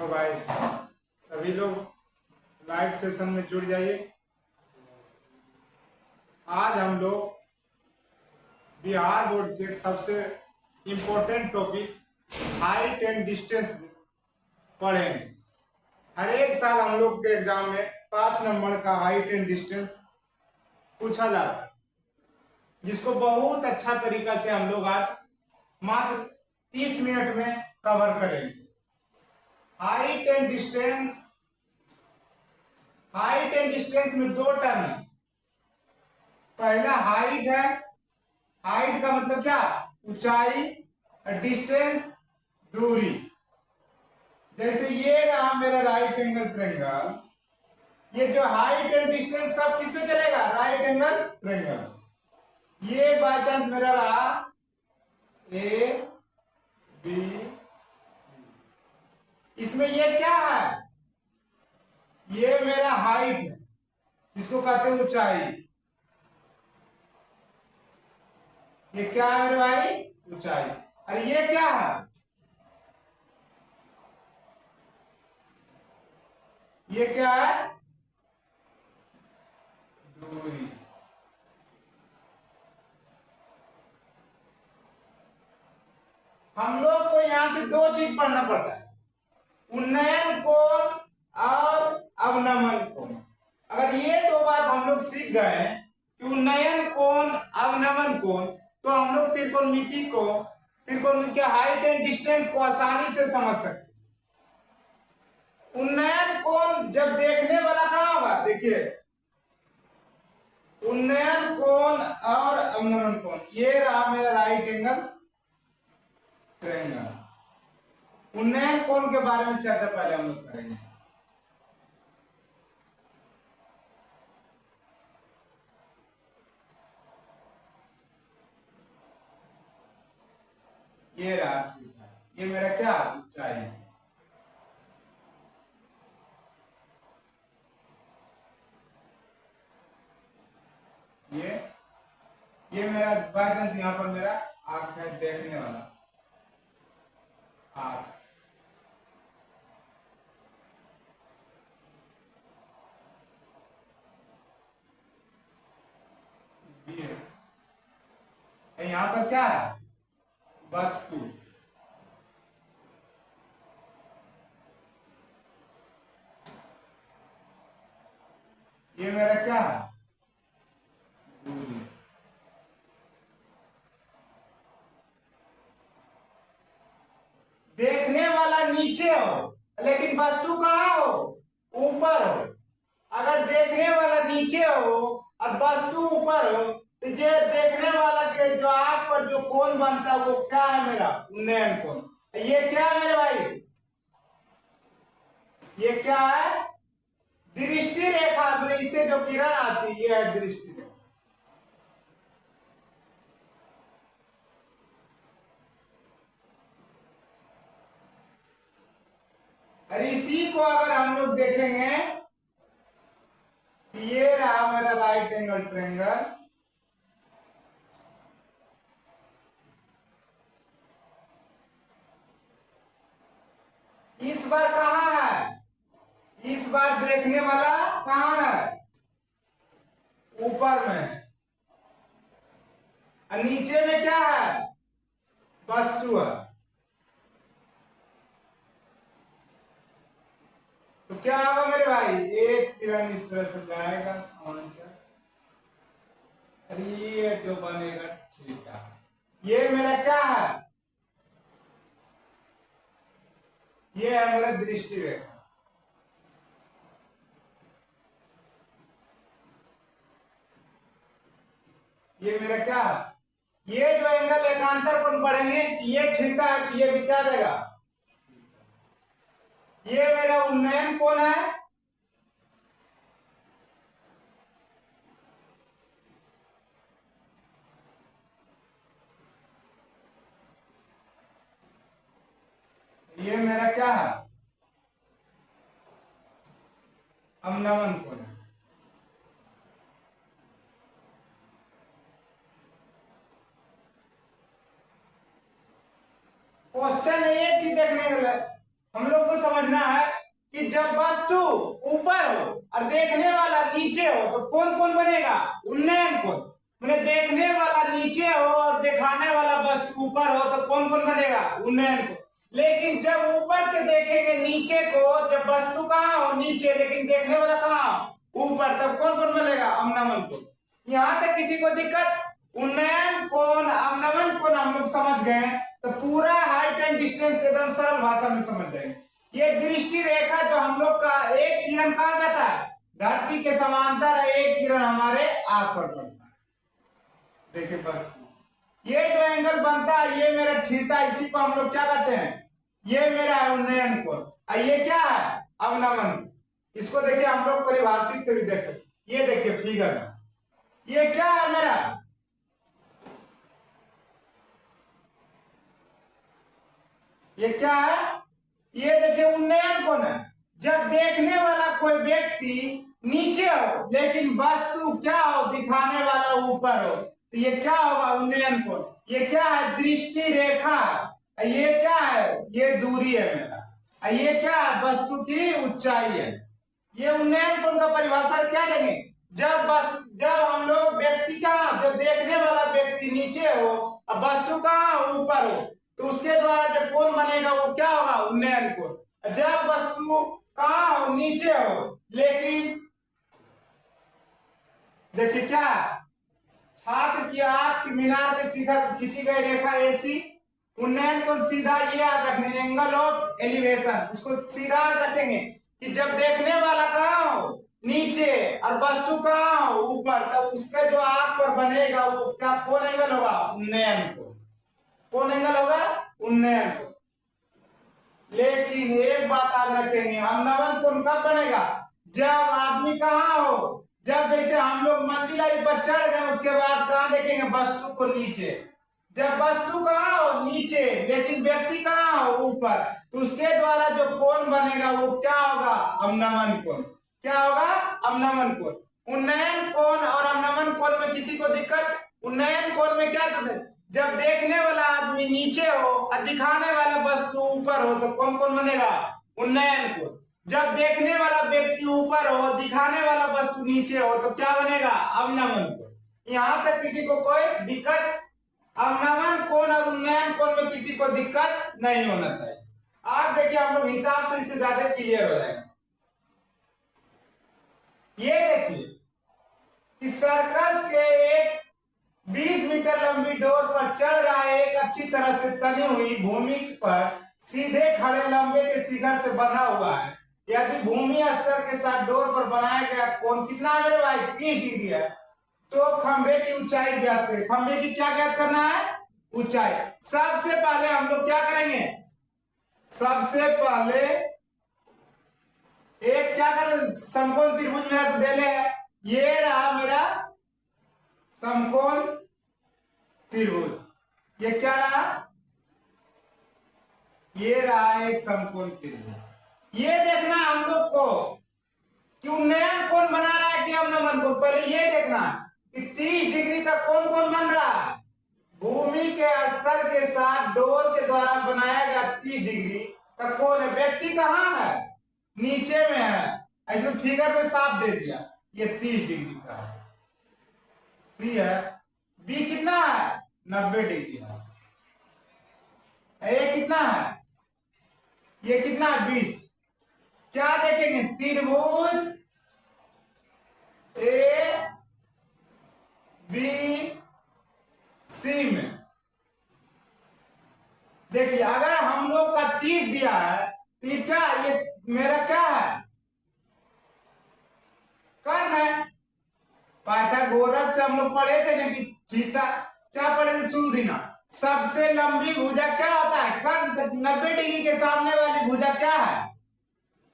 तो भाई सभी लोग लाइव सेशन में जुड़ जाइए। आज हम लोग बिहार बोर्ड के सबसे important topic height and distance पढ़ेंगे। हर एक साल हम लोग के एग्जाम में 5 नंबर का हाइट एंड डिस्टेंस पूछा जाता है, जिसको बहुत अच्छा तरीका से हम लोग आज मात्र 30 मिनट में कवर करेंगे। हाइट एंड डिस्टेंस में दो टर्म है। पहला हाइट है, हाइट का मतलब क्या, ऊंचाई, डिस्टेंस दूरी। जैसे ये रहा मेरा राइट एंगल ट्रायंगल, ये जो हाइट एंड डिस्टेंस सब किस में चलेगा, राइट एंगल ट्रायंगल। ये बाय चांस मेरा रहा ए बी सी, इसमें ये क्या है, ये मेरा हाइट है, जिसको कहते हैं ऊंचाई। ये क्या है मेरे भाई, ऊंचाई। अरे ये क्या है, ये क्या है, दूरी। हम लोग को यहां से दो चीज पढ़ना पड़ता है, उन्नयन कोण और अवनमन कोण। अगर ये दो बात हम लोग सीख गए कि उन्नयन कोण अवनमन कोण, तो हम लोग त्रिकोणमिति के हाइट एंड डिस्टेंस को आसानी से समझ सकते। उन्नयन कोण जब देखने वाला कहां होगा, देखिए उन्नयन कोण और अवनमन कोण, ये रहा मेरा राइट एंगल ट्रायंगल। उन्नयन कोण के बारे में चर्चा पहले हम लोग करेंगे। ये रहा, ये मेरा क्या, ऊंचाई है। ये मेरा बाय चांस यहां पर मेरा आंख है, देखने वाला आंख। यहां पर क्या है, वस्तु। ये मेरा क्या है, दूरी। देखने वाला नीचे हो लेकिन वस्तु कहां हो, ऊपर हो। अगर देखने वाला नीचे हो और वस्तु ऊपर हो, तो ये देखने वाला के जो आंख पर जो कोण बनता है वो क्या है, मेरा उन्नयन कोण। ये क्या है मेरे भाई, ये क्या है, दृष्टि रेखा। मेरे इससे जो किरण आती है ये है दृष्टि रेखा। और इसी को अगर हम लोग देखेंगे, ये रहा मेरा राइट एंगल ट्रायंगल, इस बार कहां है, इस बार देखने वाला कहां है, ऊपर में है। और नीचे में क्या है, वस्तु है। तो क्या होगा मेरे भाई, एक किरण इस तरह से जाएगा समांतर, अरे ये जो बनेगा ठीक है। ये मेरा क्या है, ये है मेरा दृष्टि रेखा। ये मेरा क्या है, ये जो एंगल एकांतर कोण पढ़ेंगे, ये थीटा है तो ये भी क्या देगा, ये मेरा उन्नयन कोण है। ये मेरा क्या है, अवनमन कोण है। क्वेश्चन एक चीज देखने के लिए हम लोग को समझना है कि जब वस्तु ऊपर हो और देखने वाला नीचे हो तो कौन कौन बनेगा? उन्नयन कोण। मैंने देखने वाला नीचे हो और दिखाने वाला वस्तु ऊपर हो तो कौन कौन बनेगा? उन्नयन कोण। लेकिन जब ऊपर से देखेंगे नीचे को, जब वस्तु कहाँ हो? नीचे, लेकिन देखने वाला कहाँ हो? ऊपर, तब कौन कौन बनेगा? अवनमन कोण। यहां तक किसी को दिक्कत? उन्नयन कोण, अवनमन कोण हम लोग समझ गए तो पूरा हाइट एंड डिस्टेंस एकदम सरल भाषा में समझ जाएंगे। ये दृष्टि रेखा जो हम लोग का एक किरण कहाँ जाता है? धरती के समांतर है, एक किरण हमारे आंख पर पड़ता है। देखिए बस ये जो एंगल बनता है ये मेरा थीटा, इसी को हम लोग क्या कहते हैं? ये मेरा है उन्नयन कोण। और ये क्या है? अवनमन। इसको देखिए हम लोग परिभाषित से भी देख सकते। ये देखिए फिगर में, ये क्या है मेरा? ये क्या है? ये देखिए उन्नयन कोण है। जब देखने वाला कोई व्यक्ति नीचे हो लेकिन वस्तु क्या हो? दिखाने वाला ऊपर हो, तो ये क्या होगा? उन्नयन कोण। ये क्या है? दृष्टि रेखा। ये क्या है? ये दूरी है मेरा। ये क्या है? वस्तु की ऊंचाई है। ये उन्नयन कोण का परिभाषा क्या देंगे? जब हम लोग व्यक्ति कहाँ, जब देखने वाला व्यक्ति नीचे हो और वस्तु कहाँ? ऊपर हो, तो उसके द्वारा जब कोण बनेगा वो क्या होगा? उन्नयन कोण। जब वस्तु कहाँ हो? नीचे हो, लेकिन देखिए क्या, छात्र की आंख मीनार के शिखर पर खींची गई रेखा AC। उन्नयन कोण सीधा ये याद रखने, एंगल ऑफ एलिवेशन, इसको सीधा याद रखेंगे कि जब देखने वाला कहाँ हो? नीचे, और वस्तु कहाँ हो? ऊपर, तब उसके जो आंख पर बनेगा वो क्या कौन एंगल होगा? उन्नयन कोण। कौन एंगल होगा? उन्नयन कोण। लेकिन एक बात याद रखेंगे, अवनमन कोण कब बनेगा? जब आदमी कहाँ हो? जब जैसे हम लोग मंजिला पर चढ़ गए उसके बाद कहाँ देखेंगे? वस्तु को नीचे। जब वस्तु कहाँ हो? नीचे, लेकिन व्यक्ति कहाँ हो? ऊपर, तो उसके द्वारा जो कोण बनेगा वो क्या होगा? अवनमन कोण। क्या होगा? अवनमन कोण। उन्नयन कोण और अवनमन कोण में किसी को दिक्कत? उन्नयन कोण में क्या करते? जब देखने वाला आदमी नीचे हो और दिखाने वाला वस्तु ऊपर हो तो कौन कौन बनेगा? उन्नयन कोण। जब देखने वाला व्यक्ति ऊपर हो, दिखाने वाला वस्तु नीचे हो तो क्या बनेगा? अवनमन कोण। यहां तक किसी को कोई दिक्कत? अवनमन कोण और उन्नयन कोण में किसी को दिक्कत नहीं होना चाहिए। आप देखिए हम लोग हिसाब से इससे ज्यादा क्लियर हो जाएंगे। ये देखिए कि सर्कस के एक 20 मीटर लंबी डोर पर चढ़ रहा है, एक अच्छी तरह से तनी हुई भूमि पर सीधे खड़े लंबे के शिखर से बंधा हुआ है। यदि भूमि स्तर के साथ डोर पर बनाया गया कोण कितना है मेरे भाई? 30 डिग्री है। तो खंभे की ऊंचाई ज्ञात करें। खंभे की क्या ज्ञात करना है? ऊंचाई। सबसे पहले हम लोग क्या करेंगे? सबसे पहले एक क्या करें? समकोण त्रिभुज मेरा तो दे ले है, ये रहा मेरा समकोण त्रिभुज। ये क्या रहा? ये रहा एक समकोण त्रिभुज। ये देखना हम लोग को कि उन्नयन कोण बना रहा है कि अवनमन कोण। पहले ये देखना कि 30 डिग्री का कोण कौन बन रहा है? भूमि के स्तर के साथ डोर के द्वारा बनाया गया 30 डिग्री का कोण है। व्यक्ति कहाँ है? नीचे में है। ऐसे फिगर में साफ दे दिया, ये 30 डिग्री का है। सी है। बी कितना है? 90 डिग्री है। ए कितना है? ये कितना है? 20। क्या देखेंगे? त्रिभुज ए बी सी में देखिए अगर हम लोग का 30 दिया है तो ये क्या? ये मेरा क्या है? कर्ण है। पाइथागोरस से हम लोग पढ़े थे ना कि थीटा, क्या पढ़े थे शुरू दिना? सबसे लंबी भुजा क्या होता है? कर्ण। 90 डिग्री के सामने वाली भुजा क्या है?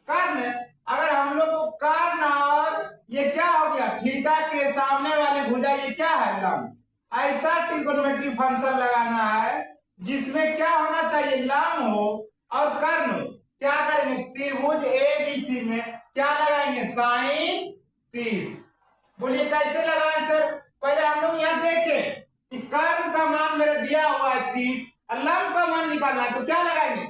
कर्ण। अगर हम लोग को कर्ण और ये क्या हो गया? थीटा के सामने वाली भुजा ये क्या है? लंब। ऐसा ट्रिग्नोमेट्री फंक्शन लगाना है जिसमें क्या होना चाहिए? लंब हो और कर्ण हो। क्या करेंगे? त्रिभुज ABC में क्या लगाएंगे? साइन 30। बोलिए कैसे लगाएं सर? पहले हम लोग यहाँ देखें कि कर्ण का मान मेरा दिया हुआ है 30 लंब का मान निकालना है तो क्या लगाएंगे,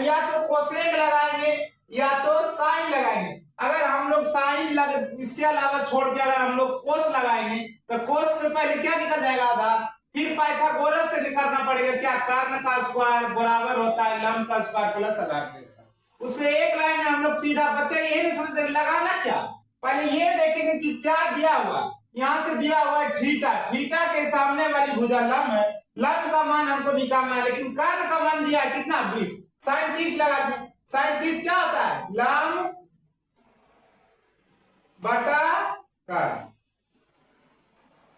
या तो कोसेक लगाएंगे या तो साइन लगाएंगे। अगर हम लोग साइन इसके अलावा छोड़ के अगर हम लोग कोस लगाएंगे तो कोस से पहले क्या निकल जाएगा, आधार। फिर पाइथागोरस से निकालना पड़ेगा, क्या कर्ण का स्क्वायर बराबर होता है लंब का स्क्वायर प्लस आधार का स्क्वायर। उससे एक लाइन में हम लोग सीधा, बच्चा ये नहीं समझते लगाना क्या, पहले ये देखेंगे कि क्या दिया हुआ। यहाँ से दिया हुआ है थीटा, थीटा के सामने वाली भुजा लंब है, लंब का मान हमको निकालना है, लेकिन कर्ण का मान दिया है कितना 20, साइन 30 लगा दें। साइन 30 क्या होता है, लंब बटा कर्ण।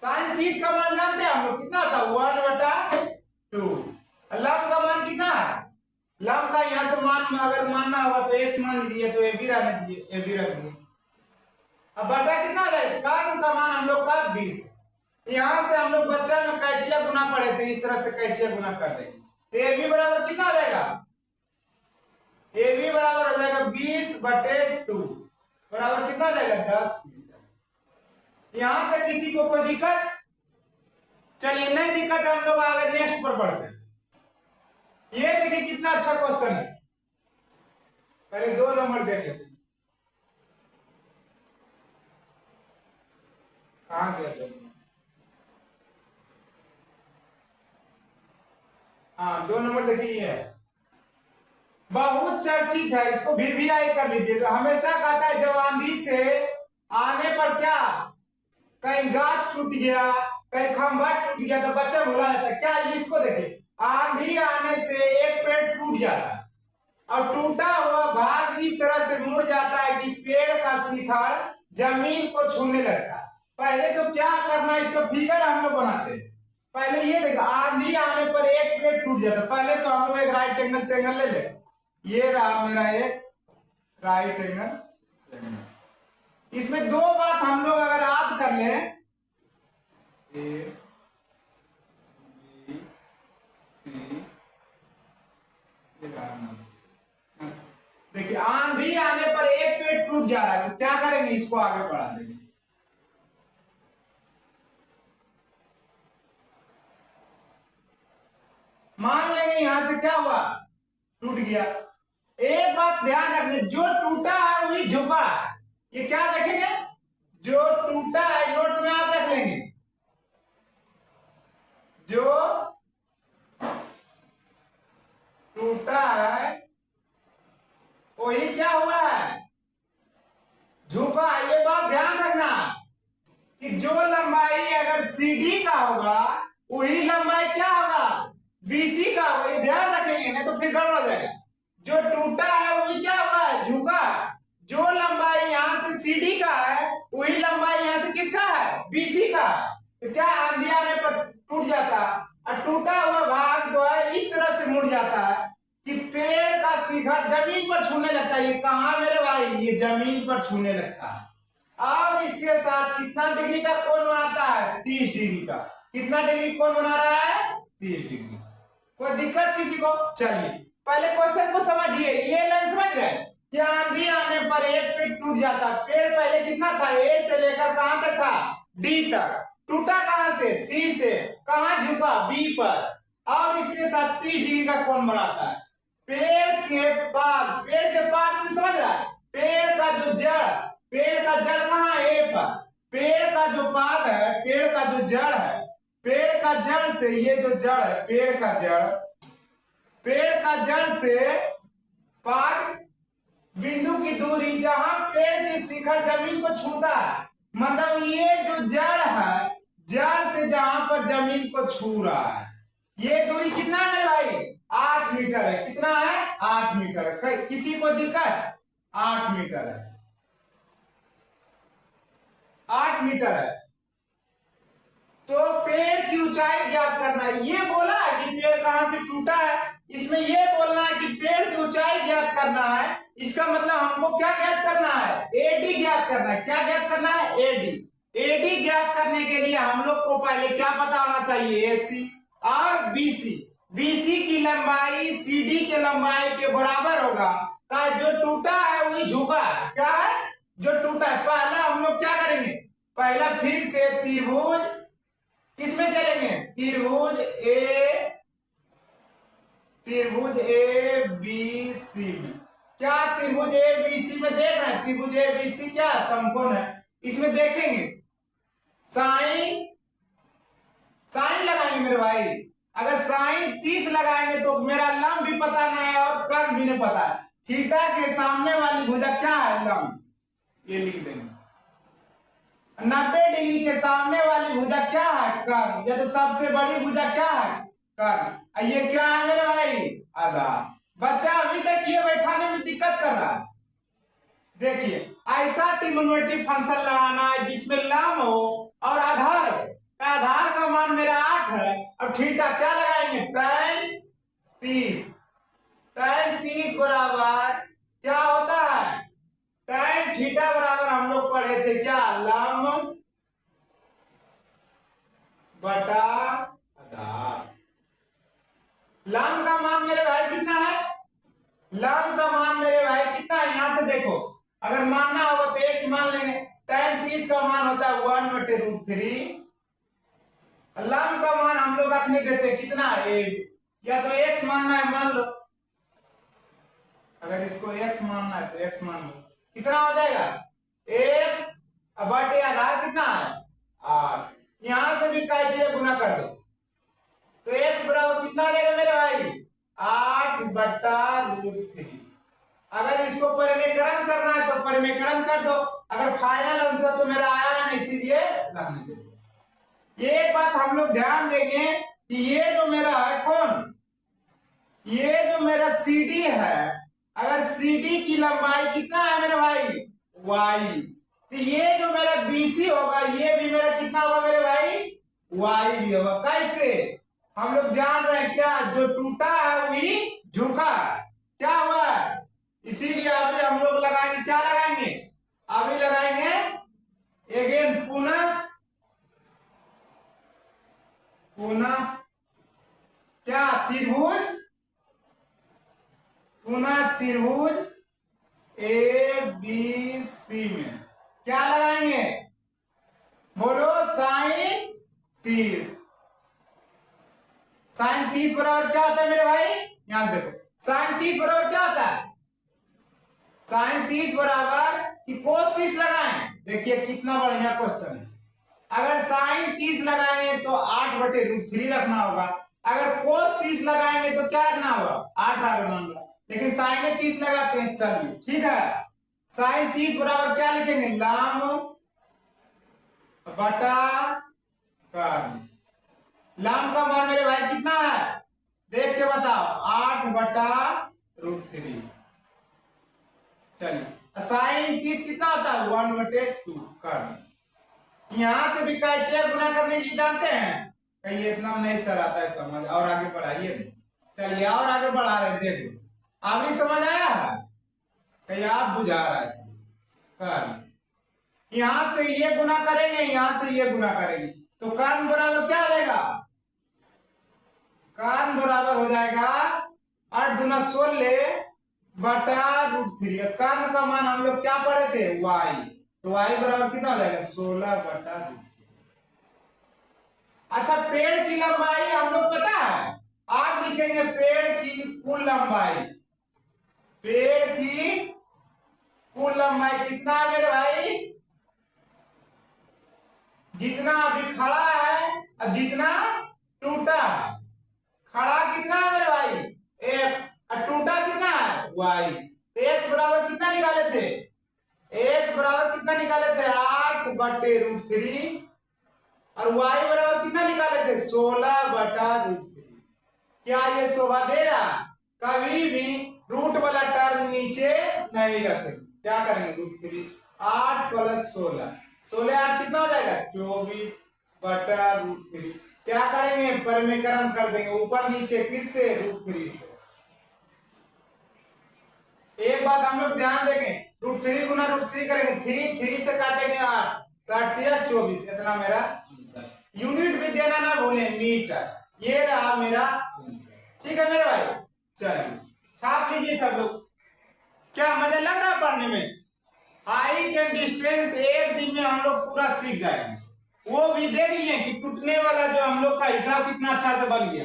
साइन 30 का मान जानते हैं हम लोग कितना होता है, 1 बटा 2। लंब का मान कितना है, लंब का यहां से मान अगर मानना हुआ तो x मान लीजिए, तो ए भी रहने दीजिए, ए भी रख दीजिए। अब बटा कितना आ जाएगा, कर्ण का मान हम लोग का 20। यहां से हम लोग बच्चा में कैचिया गुना पढ़े थे, इस तरह से कैचिया गुना कर देंगे तो ए भी बराबर कितना हो जाएगा, ए भी बराबर हो जाएगा 20 बटे 2 बराबर कितना हो जाएगा 10 मीटर। यहां तक किसी को कोई दिक्कत, चलिए नहीं दिक्कत है, हम लोग आगे नेक्स्ट पर बढ़ते हैं। ये देखिए कितना अच्छा क्वेश्चन है, पहले 2 नंबर देख लेते हैं। कहां गया, हाँ 2 नंबर देखिए, ये है बहुत चर्चित है, इसको VVI कर लीजिए। तो हमेशा कहता है जब आंधी से आने पर क्या, कहीं गाछ टूट गया, कहीं खंभा टूट गया तो बच्चा भुला जाता है क्या, इसको देखिए, आंधी आने से एक पेड़ टूट जाता है और टूटा हुआ भाग इस तरह से मुड़ जाता है कि पेड़ का शिखर जमीन को छूने लगता है। पहले तो क्या करना, इसका फिगर हम लोग बनाते हैं। पहले ये देखो, आंधी आने पर एक पेड़ टूट जाता है। पहले तो हम लोग एक राइट एंगल ट्रायंगल ले ले, ये रहा मेरा एक राइट एंगल। इसमें 2 बात हम लोग अगर याद कर ले, ए बी सी, देखिए आंधी आने पर एक पेड़ टूट जा रहा है तो क्या करेंगे, इसको आगे बढ़ा देंगे। मान लेंगे यहां से क्या हुआ, टूट गया। एक बात ध्यान रखने, जो टूटा है वही झुका है, ये क्या देखेंगे, जो टूटा है नोट में याद रख लेंगे, जो टूटा है वही क्या हुआ है, झुका। ये बात ध्यान रखना कि जो लंबाई अगर CD का होगा वही लंबाई क्या होगा, BC का होगा, ये ध्यान रखेंगे, नहीं तो फिर गड़बड़ हो जाएगा। जो टूटा है वही क्या हुआ है, झुका। जो लंबाई यहां से CD का है वही लंबाई यहां से किसका है, BC का। तो क्या आंधी आने पर टूट जाता और टूटा हुआ भाग जो है इस तरह से मुड़ जाता है कि पेड़ का शिखर जमीन पर छूने लगता है। ये कहां मेरे भाई, ये जमीन पर छूने लगता है। और इसके साथ कितना डिग्री का कोण बनाता है, 30 डिग्री का। कितना डिग्री कोण बना रहा है, 30 डिग्री। कोई दिक्कत किसी को, चलिए पहले क्वेश्चन को समझिए। ये लाइन समझ गए कि आंधी आने पर एक पेड़ टूट जाता। पेड़ पहले कितना था, A से लेकर कहां तक था, D तक। टूटा कहां से, C से। कहां झुका, B पर। और इसके साथ 30 डिग्री का कोण बनाता है। पेड़ के पास नहीं समझ रहा है, पेड़ का जो जड़, पेड़ का जड़ कहां है, A पर। पेड़ का जो पाद है, पेड़ का जो जड़ है, पेड़ का जड़ से ये जो जड़ है, पेड़ का जड़ से पाद बिंदु की दूरी जहां पेड़ के शिखर जमीन को छूता है, मतलब ये जो जड़ है, जड़ से जहां पर जमीन को छू रहा है, ये दूरी कितना है भाई, 8 मीटर है। कितना है, 8 मीटर है। किसी को दिक्कत, 8 मीटर है, 8 मीटर है। तो पेड़ की ऊंचाई ज्ञात करना है। ये बोला है कि पेड़ कहां से टूटा है, इसमें ये बोलना है कि पेड़ की ऊंचाई ज्ञात करना है। इसका मतलब हमको क्या ज्ञात करना है, AD ज्ञात करना है। क्या ज्ञात करना है, AD ज्ञात करने के लिए हम लोग को पहले क्या पता होना चाहिए, AC और BC की लंबाई CD के लंबाई के बराबर होगा। का जो टूटा है वही झुका है, क्या है, जो टूटा है। पहला हम लोग क्या करेंगे, पहला फिर से त्रिभुज किसमें चलेंगे, त्रिभुज त्रिभुज ए बी सी में, क्या त्रिभुज ए बी सी में देख रहे हैं? त्रिभुज ए बी सी क्या समकोण है, इसमें देखेंगे साइन साइन लगाएंगे मेरे भाई। अगर साइन 30 लगाएंगे तो मेरा लंब भी पता नहीं है और कर्ण भी नहीं पता है। थीटा के सामने वाली भुजा क्या है? लंब, ये लिख देंगे। 90 डिग्री के सामने वाली भुजा क्या है? कर्ण। ये तो सबसे बड़ी भुजा क्या है? कर्ण। ये क्या है मेरे भाई? आधार। बच्चा अभी तक ये बैठाने में दिक्कत कर रहा है। देखिए ऐसा ट्रिग्नोमेट्री फंक्शन लगाना है जिसमें लंब हो और आधार हो। आधार का मान मेरा 8 है और थीटा क्या लगाएंगे? tan 30। tan 30 बराबर क्या होता है? tan थीटा बराबर हम लोग पढ़े थे क्या? लंब बटा आधार। लंब का मान मेरे भाई कितना है? लंब का मान मेरे भाई कितना है? यहां से देखो, अगर मानना होगा तो x मान लेंगे। tan 30 का मान होता है 1/√3। लंब का मान हम लोग रखने देते हैं कितना? या तो x मानना है, मान लो। अगर इसको x मानना है तो x मान लो। कितना हो जाएगा? x बटे आधार कितना है? 8। यहां से भी कैसे गुना कर दो तो x बराबर कितना आ जाएगा मेरे भाई? 8/√3। अगर इसको परिमेयकरण करना है तो परिमेयकरण कर दो। अगर फाइनल आंसर तो मेरा आया नहीं, इसीलिए रहने दो। ये बात हम लोग ध्यान देंगे कि ये जो मेरा है कौन, ये जो मेरा CD है, अगर CD की लंबाई कितना है मेरे भाई? y, तो ये जो मेरा BC होगा ये भी मेरा कितना होगा मेरे भाई? y भी होगा। कैसे? हम लोग जान रहे हैं क्या? जो टूटा है वही झुका है। क्या हुआ है? इसीलिए अभी हम लोग लगाएंगे, क्या लगाएंगे? अभी लगाएंगे अगेन पुनः क्या? त्रिभुज, पुनः त्रिभुज ए बी सी में क्या लगाएंगे? बोलो साइन 30। साइन 30 बराबर क्या होता है मेरे भाई? यहां देखो, साइन 30 बराबर क्या होता है? साइन 30 बराबर कि कोस 30 लगाएं। देखिए कितना बढ़िया क्वेश्चन है। अगर साइन 30 लगाएंगे तो 8/√3 रखना होगा। अगर कोस 30 लगाएंगे तो क्या रखना होगा? 8 रखना होगा। लेकिन साइन 30 लगाते हैं, चलिए ठीक है। साइन 30 बराबर क्या लिखेंगे? लंब बटा कर्ण। लंब का मान मेरे भाई कितना है? देख के बताओ, 8/√3। चलिए साइन 30 कितना होता है? 1/2 कर्ण। यहां से भी कैसे गुना करने की जानते हैं? कहीं इतना नहीं सर आता है समझ, और आगे बढ़ाइए। चलिए और आगे बढ़ा रहे, देखो अभी समझ आया है? कहीं आप बुझा रहा है कर्ण। यहां से ये गुना करेंगे, यहां से ये गुना करेंगे तो कर्ण बराबर क्या हो जाएगा? कर्ण बराबर हो जाएगा 8 दूना 16/√3। कर्ण का मान हम लोग क्या पढ़े थे? y, तो y बराबर कितना हो जाएगा? 16/√3। अच्छा, पेड़ की लंबाई हम लोग पता है, आप लिखेंगे पेड़ की कुल लंबाई। पेड़ की कुल लंबाई कितना है मेरे भाई? जितना अभी खड़ा है अब जितना टूटा है। खड़ा कितना है मेरे भाई? x, और टूटा कितना है? y। तो x बराबर कितना निकाले थे? x बराबर कितना निकाले थे? 8/√3। और y बराबर कितना निकाले थे? 16/√3। क्या ये शोभा दे रहा? कभी भी रूट वाला टर्म नीचे नहीं रखेंगे। क्या करेंगे? √3। 8 + 16, 16 8 कितना हो जाएगा? 24/√3। क्या करेंगे? परिमेयकरण कर देंगे ऊपर नीचे, किससे? √3 से। एक बात हम लोग ध्यान देंगे, √3 गुना √3 करेंगे, 3 से काटेंगे 8, काट दिया 24। इतना मेरा आंसर। यूनिट भी देना ना भूलें, मीटर। ये रहा मेरा आंसर। ठीक है मेरे भाई, चलिए छाप लीजिए सब लोग। क्या मजा लग रहा है पढ़ने में? हाइट एंड डिस्टेंस एक दिन में हम लोग पूरा सीख जाएंगे। वो भी देख लिए कि टूटने वाला जो हम लोग का हिसाब कितना अच्छा से बन गया।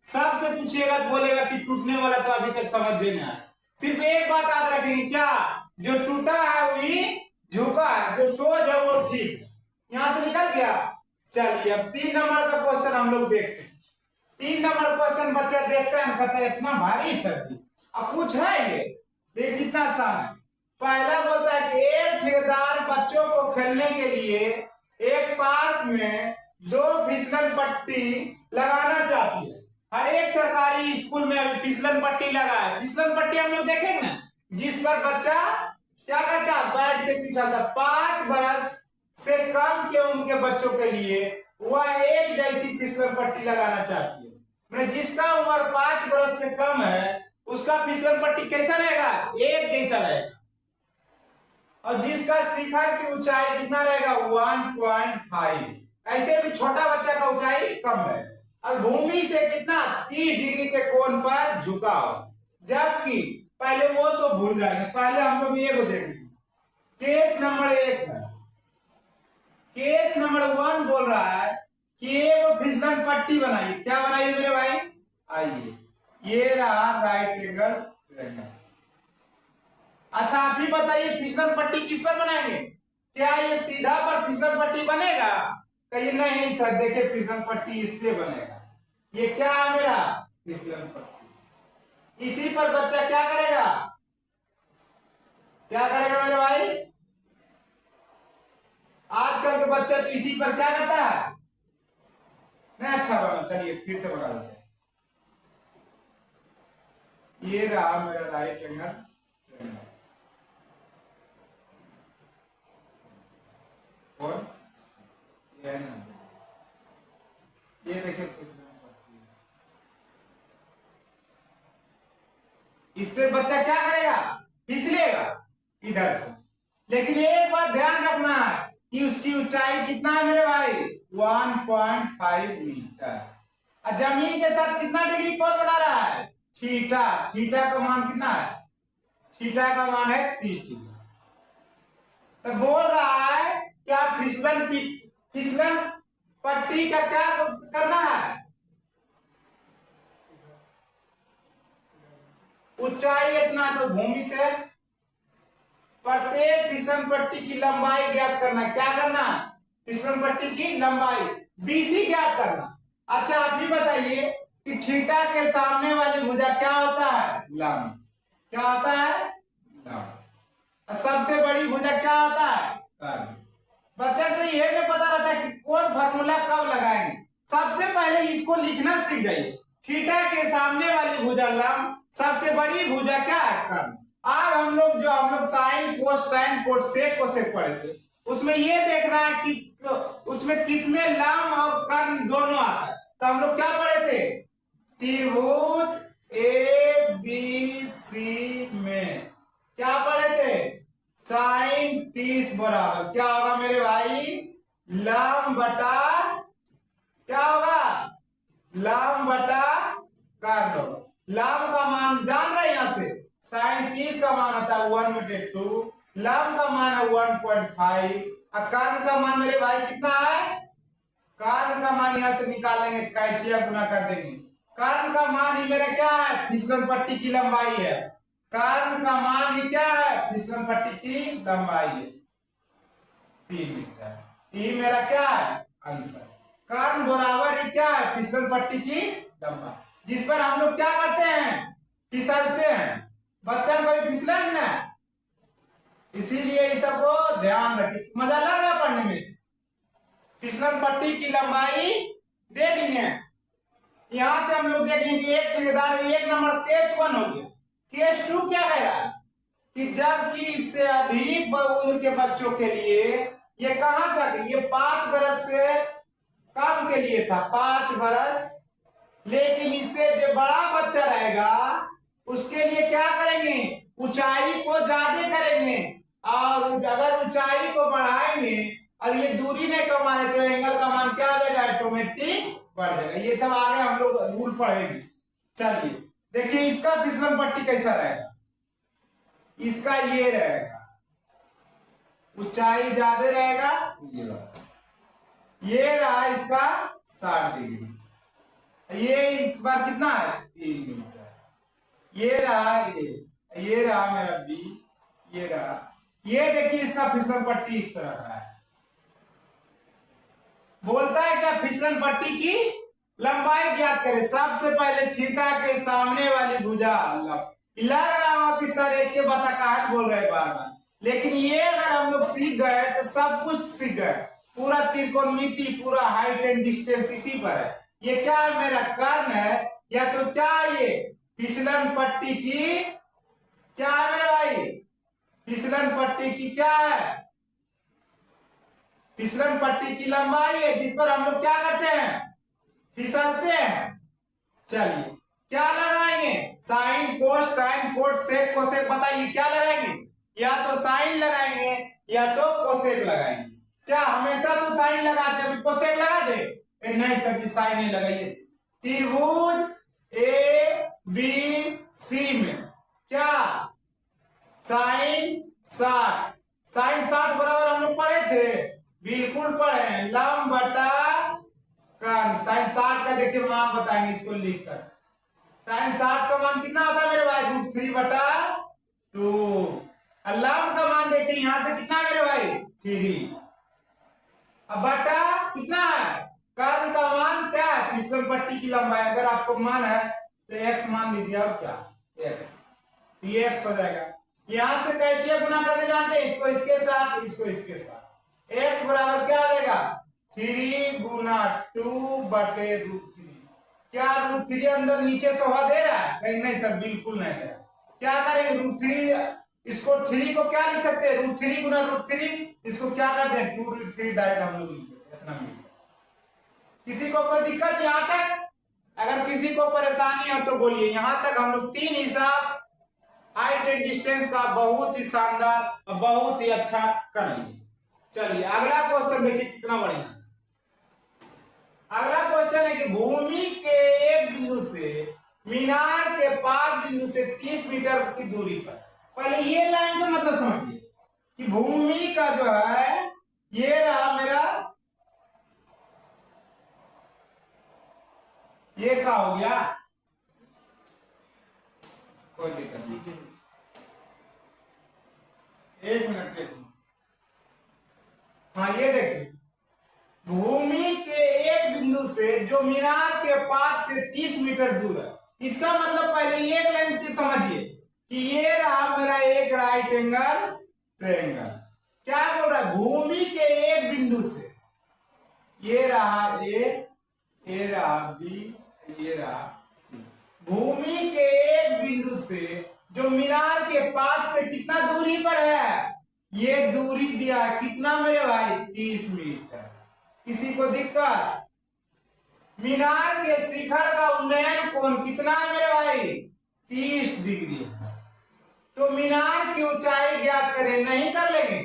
सबसे पूछिएगा तो बोलेगा कि टूटने वाला तो अभी तक समझ देना है। सिर्फ एक बात याद रखेंगे, क्या जो टूटा है वही झुका है, जो सोज है वो ठीक है। यहां से निकल गया। चलिए अब 3 नंबर का क्वेश्चन हम लोग देखते हैं। 3 नंबर क्वेश्चन बच्चा देखते हैं, कहते हैं इतना भारी सर अब कुछ है ये, देख कितना आसान है। पहला बोलता है कि एक ठेकेदार बच्चों को खेलने के लिए एक पार्क में 2 फिसलन पट्टी लगाना चाहती है। हर एक सरकारी स्कूल में अभी फिसलन पट्टी लगा है। फिसलन पट्टी हम लोग देखेंगे ना, जिस पर बच्चा क्या करता है, बैठ के फिसलता। 5 बरस से कम के उम्र के बच्चों के लिए वह एक जैसी फिसलन पट्टी लगाना चाहती है। मैंने जिसका उम्र 5 बरस से कम है उसका फिसलन पट्टी कैसा रहेगा, एक जैसा रहेगा। और जिसका शिखर की ऊंचाई कितना रहेगा, 1.5। ऐसे भी छोटा बच्चा का ऊंचाई कम रहेगा। और भूमि से कितना 30 डिग्री के कोण पर झुका हो। जबकि पहले वो तो भूल जाएंगे, पहले हम लोग ये को देखेंगे। केस नंबर 1 है। केस नंबर 1 बोल रहा है कि एक फिसलन पट्टी बनाइए। क्या बनाइए मेरे भाई, आइए ये रहा राइट एंगल ट्रायंगल। अच्छा आप ही बताइए फिसलन पट्टी किस पर बनाएंगे, क्या ये सीधा पर फिसलन पट्टी बनेगा, कहिए नहीं सर देखिए फिसलन पट्टी इस पे बनेगा। ये क्या है मेरा फिसलन पट्टी, इसी पर बच्चा क्या करेगा, क्या करेगा मेरे भाई। आजकल के बच्चा तो इसी पर क्या करता है, नहीं अच्छा बना। चलिए फिर से बना देते हैं। ये रहा मेरा राइट एंगल और ये देखिए इस पे बच्चा क्या करेगा, फिसलेगा इधर से। लेकिन एक बात ध्यान रखना है कि उसकी ऊंचाई कितना है मेरे भाई, 1.5 मीटर। और जमीन के साथ कितना डिग्री कोण बना रहा है, थीटा। थीटा का मान कितना है, थीटा का मान है 30 डिग्री। तो बोल रहा है क्या फिसलन पट्टी का क्या करना है, ऊंचाई इतना तो भूमि से प्रत्येक फिसलन पट्टी की लंबाई ज्ञात करना। क्या करना, फिसलन पट्टी की लंबाई बीसी ज्ञात करना। अच्छा आप भी बताइए कि थीटा के सामने वाली भुजा क्या होता है, लंब। क्या होता है, लंब। सबसे बड़ी भुजा क्या होता है, कर्ण। बच्चा को ये नहीं पता रहता कि कौन फार्मूला कब लगाएंगे। सबसे पहले इसको लिखना सीख जाइए। थीटा के सामने वाली भुजा लंब, सबसे बड़ी भुजा क्या है, कर्ण। अब हम लोग sine cos tan cot sec cosec पढ़े थे, उसमें ये देखना है कि उसमें किसमें लंब और कर्ण दोनों आता है। तो हम लोग क्या पढ़े थे, त्रिभुज ए बी सी में क्या पढ़े थे, साइन 30 बराबर क्या होगा मेरे भाई, लंब बटा क्या होगा, लंब बटा कर्ण होगा। लंब का मान जान रहे हैं यहां से, साइन 30 का मान होता है 1/2, लंब का मान है 1.5 और कर्ण का मान मेरे भाई कितना है, कर्ण का मान यहां से निकालेंगे, कैचिया गुना कर देंगे। कर्ण का मान ही मेरा क्या है, फिसलन पट्टी की लंबाई है। कर्ण का मान ही क्या है, फिसलन पट्टी की लंबाई है 3 मीटर। ये मेरा क्या है आंसर। कर्ण बराबर ही क्या है, फिसलन पट्टी की लंबाई, जिस पर हम लोग क्या करते हैं, फिसलते हैं। बच्चा को फिसला ना, इसीलिए इस सबको ध्यान रखिए। मजा लग रहा है पढ़ने में। फिसलन पट्टी की लंबाई देख लिए, यहां से हम लोग देखेंगे कि एक ठेकेदार, 1 नंबर केस 1 हो गया। केस 2 क्या कह रहा है कि जबकि इससे अधिक उम्र के बच्चों के लिए ये कहां तक, ये 5 बरस से कम के लिए था, 5 बरस। लेकिन इससे जो बड़ा बच्चा रहेगा उसके लिए क्या करेंगे, ऊंचाई को ज्यादा करेंगे। और अगर ऊंचाई को बढ़ाएंगे और ये दूरी नहीं कमाने तो एंगल का मान क्या हो जाएगा, ऑटोमेटिक बढ़ जाएगा। ये सब आगे हम लोग रूल पढ़ेंगे। चलिए देखिए इसका फिसलन पट्टी कैसा रहेगा, इसका ये रहेगा, ऊंचाई ज्यादा रहेगा, ये रहा इसका 60 डिग्री, ये इस बार कितना है 3 मीटर। ये रहा ये रहा मेरा बी, ये रहा। ये देखिए इसका फिसलन पट्टी इस तरह का है। बोलता है क्या फिसलन पट्टी की लंबाई ज्ञात करें। सबसे पहले थीटा के सामने वाली भुजा लग रहा हो कि सर एक के बता कहा बोल रहे बार बार, लेकिन ये अगर हम लोग सीख गए तो सब कुछ सीख गए। पूरा त्रिकोणमिति, पूरा हाइट एंड डिस्टेंस इसी पर है। ये क्या है मेरा कर्ण है, या तो क्या ये फिसलन पट्टी की क्या है मेरे भाई, फिसलन पट्टी की क्या है, फिसलन पट्टी की लंबाई है जिस पर हम लोग क्या करते हैं, फिसलते हैं। चलिए क्या लगाएंगे, साइन कोस टाइन कोट सेक कोसेक, बताइए क्या लगाएंगे, या तो साइन लगाएंगे या तो कोसेक लगाएंगे। क्या हमेशा तो साइन लगाते हैं, कोसेक लगा दे, नहीं सर जी साइन नहीं लगाइए। त्रिभुज ए बी सी में क्या साइन 60, साइन 60 बराबर हम लोग पढ़े थे, बिल्कुल पढ़े, लंब बटा कर्ण। साइन 60 का देखिए मान बताएंगे इसको लिखकर। साइन 60 का मान कितना होता है मेरे भाई, √3/2। लंब का मान देखिए यहां से कितना है मेरे भाई 3। अब बटा कितना है, कर्ण का मान क्या है, फिसलन पट्टी की लंबाई। अगर आपको मान है तो x मान लीजिए, अब क्या x, ये x हो जाएगा। यहां से कैसे गुना करने जानते हैं, इसको इसके साथ, इसको इसके साथ। x बराबर क्या आ जाएगा 3 गुना 2/√3। क्या √3 अंदर नीचे शोभा दे रहा है, कहीं नहीं सर बिल्कुल नहीं दे रहा। क्या करेंगे √3, इसको 3 को क्या लिख सकते हैं, √3 गुना √3, इसको क्या कर दें 2√3 डायरेक्ट हम लोग लिख देते, इतना मिल गया। किसी को कोई दिक्कत यहां तक, अगर किसी को परेशानी हो तो बोलिए। यहां तक हम लोग 3 हिसाब हाइट एंड डिस्टेंस का बहुत ही शानदार और बहुत ही अच्छा कर लिए। चलिए अगला क्वेश्चन देखिए कितना बढ़िया। अगला क्वेश्चन है कि भूमि के एक बिंदु से मीनार के 5 बिंदु से 30 मीटर की दूरी पर, पहले ये लाइन का मतलब समझिए कि भूमि का जो है ये रहा मेरा, ये क्या हो गया, कोई दिक्कत नहीं, एक मिनट देखो। हाँ ये देखिए भूमि के एक बिंदु से जो मीनार के 5 से 30 मीटर दूर है, इसका मतलब पहले एक लाइन की समझिए कि ये रहा मेरा एक राइट एंगल ट्रायंगल। क्या बोल रहा है, भूमि के एक बिंदु से, ये रहा ए, ये रहा बी, ये रहा सी। भूमि के एक बिंदु से जो मीनार के 5 से कितना दूरी पर है, ये दूरी दिया कितना मेरे भाई 30 मीटर। किसी को दिक्कत, मीनार के शिखर का उन्नयन कोण कितना है मेरे भाई 30 डिग्री है। तो मीनार की ऊंचाई ज्ञात करें, नहीं कर लेंगे,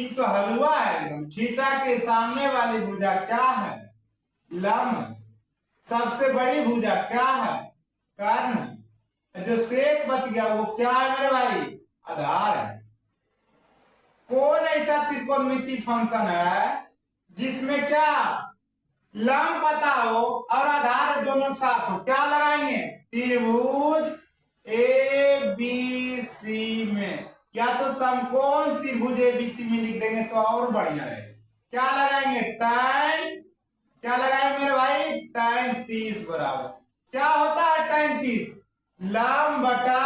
तो हलवा है एकदम। थीटा के सामने वाली भुजा क्या है, लंब। सबसे बड़ी भुजा क्या है, कर्ण। जो शेष बच गया वो क्या है मेरे भाई, आधार है। कौन ऐसा त्रिकोणमिति फंक्शन है जिसमें क्या लंब पता हो और आधार दोनों साथ हो, क्या लगाएंगे, त्रिभुज ए बी सी में, या तो समकोण त्रिभुज ए बी सी में लिख देंगे तो और बढ़िया रहेगा। क्या लगाएंगे, tan, क्या लगाएंगे मेरे भाई tan 30 बराबर, क्या होता है tan 30, लंब बटा,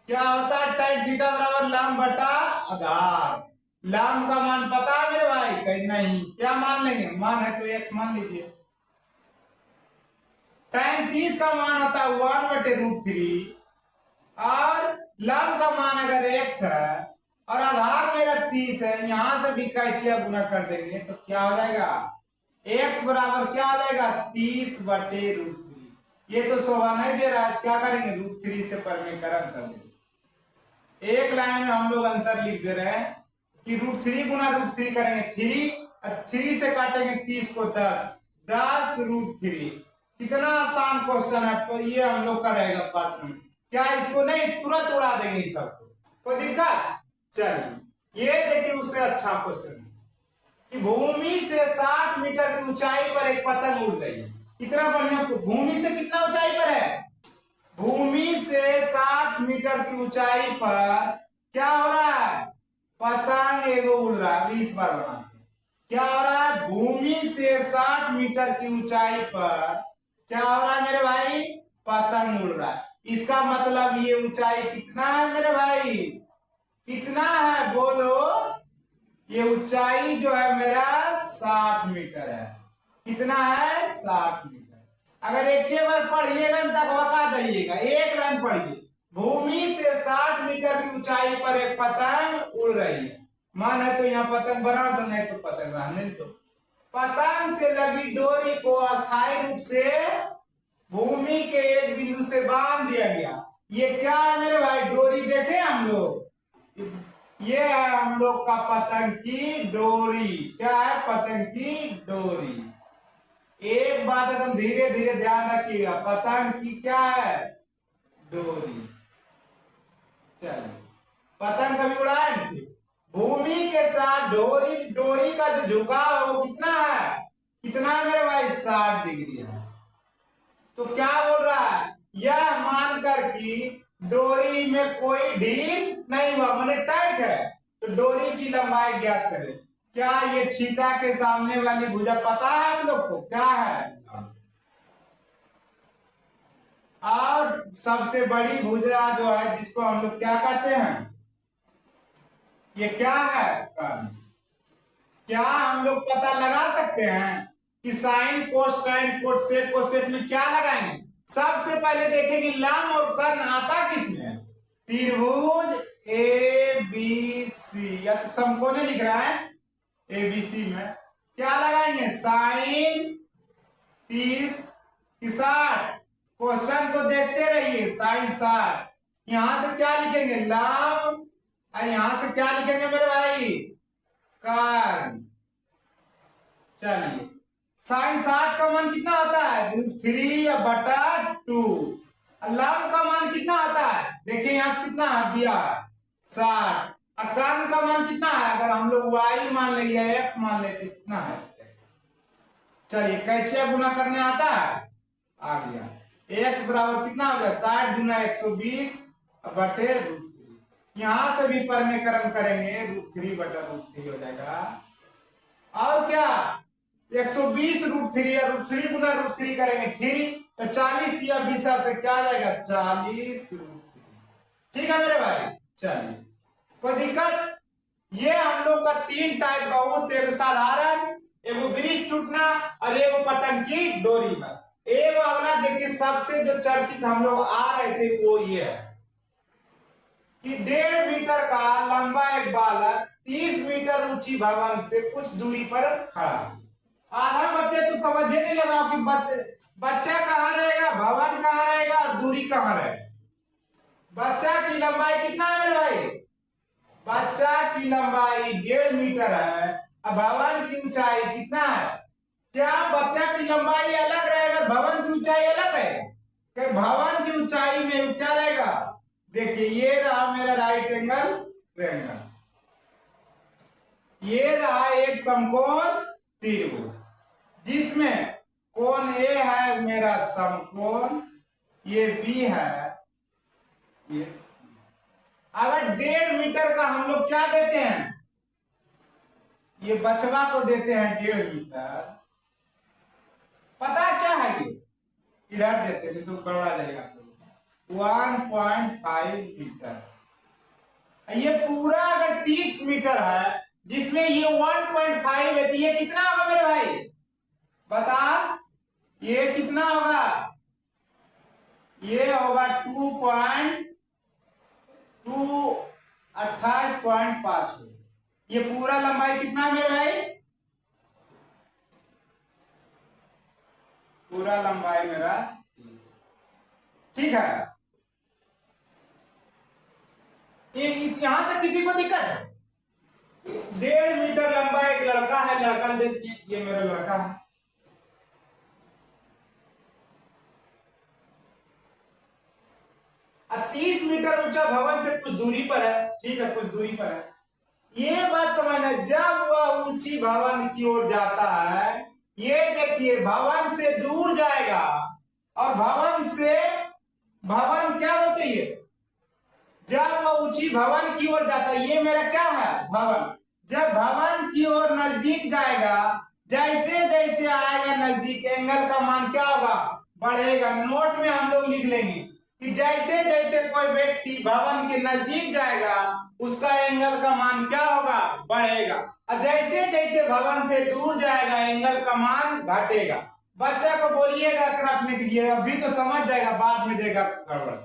क्या होता है tan थीटा बराबर लंब बटा आधार। लंब का मान पता है मेरे भाई, कहीं नहीं, क्या मान लेंगे, मान है तो x मान लीजिए। tan 30 का मान होता है 1/√3 और लंब का मान अगर x है और आधार मेरा 30 है, यहां से भी कैचिया गुना कर देंगे तो क्या हो जाएगा, x बराबर क्या हो जाएगा 30/√3। ये तो शोभा नहीं दे रहा है, क्या करेंगे √3 से परमीकरण कर देंगे। एक लाइन में हम लोग आंसर लिख दे रहे हैं कि √3 गुना √3 करेंगे 3 और 3 से काटेंगे 30 को 10 कितना आसान क्वेश्चन है। तो ये हम लोग का रहेगा 5 मिनट, क्या इसको नहीं तुरंत उड़ा देंगे इस सबको, कोई दिक्कत। चलिए ये देखिए उससे अच्छा क्वेश्चन कि भूमि से 60 मीटर की ऊंचाई पर एक पतंग उड़ रही है। कितना बढ़िया। भूमि से कितना ऊंचाई पर है? भूमि से 60 मीटर की ऊंचाई पर क्या हो रहा है? पतंग एगो उड़ रहा है। 20 बार बना। क्या हो रहा है? भूमि से 60 मीटर की ऊंचाई पर क्या हो रहा है मेरे भाई? पतंग उड़ रहा है। इसका मतलब ये ऊंचाई कितना है मेरे भाई? कितना है बोलो? ये ऊंचाई जो है मेरा 60 मीटर है। कितना है? 60 मीटर। अगर एक के बार पढ़िएगा तक बता जाइएगा। एक लाइन पढ़िए। भूमि से 60 मीटर की ऊंचाई पर एक पतंग उड़ रही है। मन है तो यहाँ पतंग बना दो, नहीं तो पतंग रहने दो। पतंग से लगी डोरी को अस्थायी रूप से भूमि के एक बिंदु से बांध दिया गया। ये क्या है मेरे भाई? डोरी देखे हम लोग? ये है हम लोग का पतंग की डोरी। क्या है? पतंग की डोरी। एक बात एकदम धीरे धीरे ध्यान रखिएगा। पतंग की क्या है? डोरी। चलिए, पतंग कभी उड़ाए थे? भूमि के साथ डोरी, डोरी का जो झुकाव है वो कितना है? कितना है मेरे भाई? 60 डिग्री है। तो क्या बोल रहा है? यह मानकर कि डोरी में कोई ढील नहीं हुआ, माने टाइट है, तो डोरी की लंबाई ज्ञात करें। क्या ये थीटा के सामने वाली भुजा पता है आप लोग को? क्या है? और सबसे बड़ी भुजा जो है जिसको हम लोग क्या कहते हैं? ये क्या है? क्या हम लोग पता लगा सकते हैं कि साइन कोस टाइन कोसेक कोसेक में क्या लगाएंगे? सबसे पहले देखेंगे लंब और कर्ण आता किसमें है? त्रिभुज ए बी सी, या तो समकोण लिख रहा है ए बी सी में क्या लगाएंगे? साइन 30 की 60। क्वेश्चन को देखते रहिए। साइन 60। यहां से क्या लिखेंगे? लंब। और यहां से क्या लिखेंगे मेरे भाई? कर्ण। चलिए, साइन 60 का मान कितना होता है? √3/2। लंब का मान कितना होता है? देखिए यहां से कितना दिया? 60। कर्ण का मान कितना है? अगर हम लोग y मान ले या x मान लेते कितना है? चलिए, कैसे गुना करने आता है? आ गया। x बराबर कितना हो गया? 60 गुना 120 बटे √3। यहां से भी परमेकरण करेंगे, √3/√3 हो जाएगा। और क्या? 120 √3 या √3 गुना √3 करेंगे 3, तो 40 या 20 से क्या आ जाएगा? 40 √3। ठीक है मेरे भाई। चलिए, कोई दिक्कत? ये हम लोग का 3 टाइप का हो, एक साधारण, एगो ब्रिज टूटना और एगो पतंग की डोरी पर। एगो अगला देखिए, सबसे जो चर्चित हम लोग आ रहे थे वो ये है कि 1.5 मीटर का लंबा एक बालक 30 मीटर ऊंची भवन से कुछ दूरी पर खड़ा है। आधा बच्चे तो समझे नहीं लगा कि बच्चा कहाँ रहेगा, भवन कहाँ रहेगा और दूरी कहाँ रहेगा। बच्चा की लंबाई कितना है मेरे भाई? बच्चा की लंबाई 1.5 मीटर है। अब भवन की ऊंचाई कितना है? क्या बच्चा की लंबाई अलग रहेगा, भवन की ऊंचाई अलग रहेगा? भवन की ऊंचाई में क्या रहेगा? देखिए, ये रहा मेरा राइट एंगल ट्रायंगल, ये रहा एक समकोण त्रिभुज जिसमें कोण ए है मेरा समकोण, ये बी है, ये सी। अगर 1.5 मीटर का हम लोग क्या देते हैं? ये बचवा को देते हैं 1.5 मीटर। पता क्या है? ये इधर देते हैं तो गड़बड़ा जाएगा। 1.5 मीटर। ये पूरा अगर 30 मीटर है जिसमें ये 1.5 है, तो ये कितना होगा मेरे भाई? बता, ये कितना होगा? ये होगा 28.5। ये पूरा लंबाई कितना मेरे भाई? पूरा लंबाई मेरा 30। ठीक है, यहां तक किसी को दिक्कत है? 1.5 मीटर लंबा एक लड़का है, लड़का दे दीजिए, ये मेरा लड़का है। अब 30 मीटर ऊंचा भवन से कुछ दूरी पर है। ठीक है, कुछ दूरी पर है। ये बात समझना, जब वह ऊंची भवन की ओर जाता है ये देखिए भवन से दूर जाएगा, और भवन क्या बोलते हैं, जब वो ऊंची भवन की ओर जाता है, ये मेरा क्या है भवन, जब भवन की ओर नजदीक जाएगा, जैसे जैसे आएगा नजदीक, एंगल का मान क्या होगा, बढ़ेगा। नोट में हम लोग लिख लेंगे कि जैसे जैसे कोई व्यक्ति भवन के नजदीक जाएगा, उसका एंगल का मान क्या होगा, बढ़ेगा, और जैसे जैसे भवन से दूर जाएगा, एंगल का मान घटेगा। बच्चा को बोलिएगा रखने के लिए, अभी तो समझ जाएगा, बाद में देगा गड़बड़।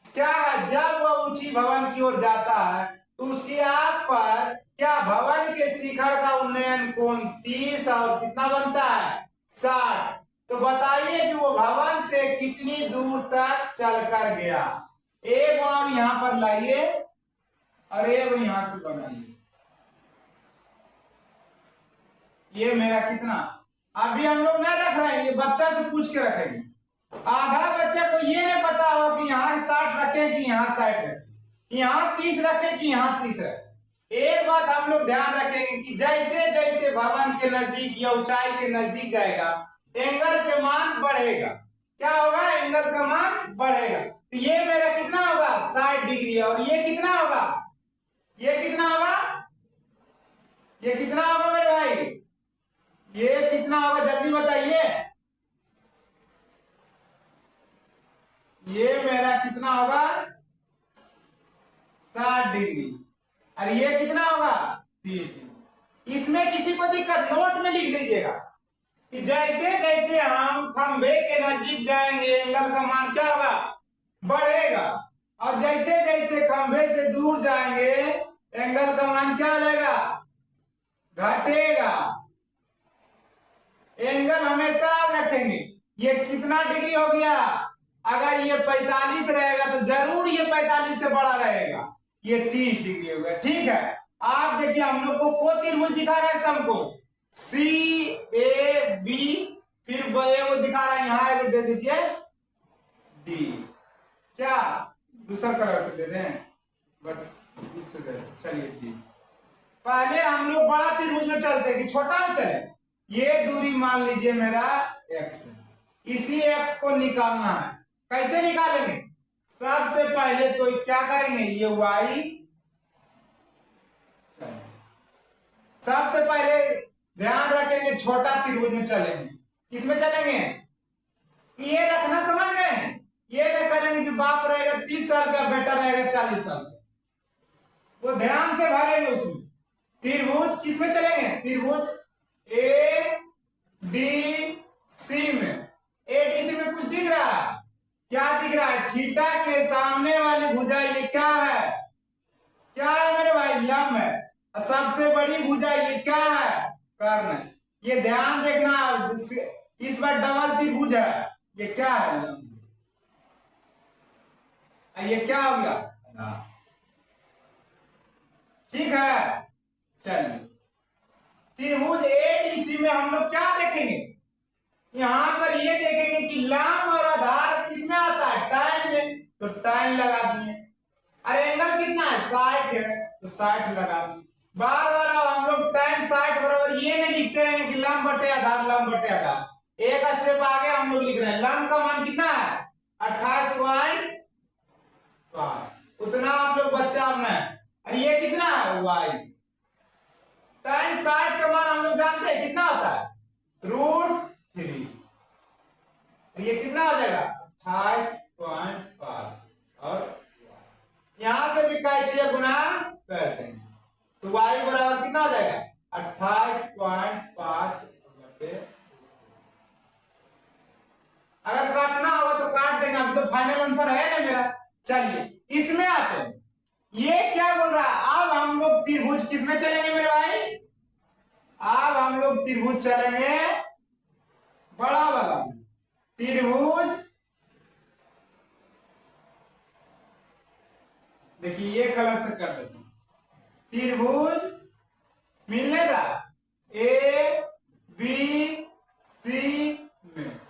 क्या है, जब वह ऊंची भवन की ओर जाता है तो उसकी आंख पर क्या, भवन के शिखर का उन्नयन कोण 30 और कितना बनता है, 60। तो बताइए कि वो भवन से कितनी दूर तक चलकर गया। एक और यहां पर लाइए और एक यहां से बनाइए। ये मेरा कितना, अभी हम लोग नहीं रख रहे हैं, ये बच्चा से पूछ के रखेंगे। आधा बच्चा को ये नहीं पता हो कि यहाँ 60 रखे कि यहाँ 60 रखे, यहाँ 30 रखे कि यहाँ 30 रखे। एक बात हम लोग ध्यान रखेंगे कि जैसे जैसे भवन के नजदीक या ऊंचाई के नजदीक जाएगा, एंगल के मान बढ़ेगा। क्या होगा, एंगल का मान बढ़ेगा। तो ये मेरा कितना होगा, 60 डिग्री, और ये कितना होगा, ये कितना होगा, ये कितना होगा मेरे भाई, ये कितना होगा, जल्दी बताइए। ये मेरा कितना होगा, 60 डिग्री, और ये कितना होगा, 30 डिग्री। इसमें किसी को दिक्कत, नोट में लिख लीजिएगा कि जैसे जैसे हम खंभे के नजदीक जाएंगे, एंगल का मान क्या होगा, बढ़ेगा, और जैसे जैसे खंभे से दूर जाएंगे, एंगल का मान क्या हो जाएगा, घटेगा। एंगल हमेशा रखेंगे। ये कितना डिग्री हो गया, अगर ये 45 रहेगा तो जरूर ये 45 से बड़ा रहेगा, ये 30 डिग्री हो गया। ठीक है, आप देखिए हम लोग को त्रिभुज दिखा रहा है सबको, सी ए बी, फिर वो दिखा रहा है, यहाँ एगो दे दीजिए डी, क्या दूसरा कलर से दे दें, इससे दे, चलिए डी। पहले हम लोग बड़ा त्रिभुज में चलते कि छोटा में चले। ये दूरी मान लीजिए मेरा x है, इसी x को निकालना है। कैसे निकालेंगे, सबसे पहले तो क्या करेंगे, ये y, सबसे पहले ध्यान रखेंगे छोटा त्रिभुज में चलेंगे। किसमें चलेंगे, ये रखना समझ गए, ये न करेंगे कि बाप रहेगा 30 साल का, बेटा रहेगा 40 साल का, वो ध्यान से भरेंगे उसमें। त्रिभुज किसमें चलेंगे, त्रिभुज ए डी सी में। ए डी सी में कुछ दिख रहा है, क्या दिख रहा है, थीटा के सामने वाली भुजा ये क्या है, क्या है मेरे भाई, लंब है। सबसे बड़ी भुजा ये क्या है, कर्ण है। ये ध्यान देखना, इस बार डबल त्रिभुज है, ये क्या है, लंब। ये क्या हो गया, ठीक है। चलिए त्रिभुज एडीसी में हम लोग क्या देखेंगे, यहां पर ये देखेंगे कि लंब और आधार किसमें आता है, tan में, तो tan लगा दिए। और एंगल कितना है, 60 है, तो 60 लगा दिए। बार बार हम लोग tan 60 बराबर ये नहीं लिखते रहेंगे कि लंब बटे आधार, लंब बटे आधार। एक स्टेप आगे हम लोग लिख रहे हैं, लंब का मान कितना है, 28.5, उतना आप लोग बच्चा अपना है। और ये कितना है, y। tan 60 का मान हम लोग जानते हैं कितना होता है, √3। ये कितना हो जाएगा, 28.5, और यहां से भी कैचिया गुना कर देंगे, तो y बराबर कितना हो जाएगा, 28.5। अगर काटना होगा तो काट देंगे, अभी तो फाइनल आंसर है ना मेरा। चलिए इसमें आते हैं, ये क्या बोल रहा है, अब हम लोग त्रिभुज किसमें चलेंगे मेरे भाई, अब हम लोग त्रिभुज चलेंगे बड़ा वाला त्रिभुज। देखिए ये कलर से कर देते हैं, त्रिभुज मिलेगा ए बी सी में।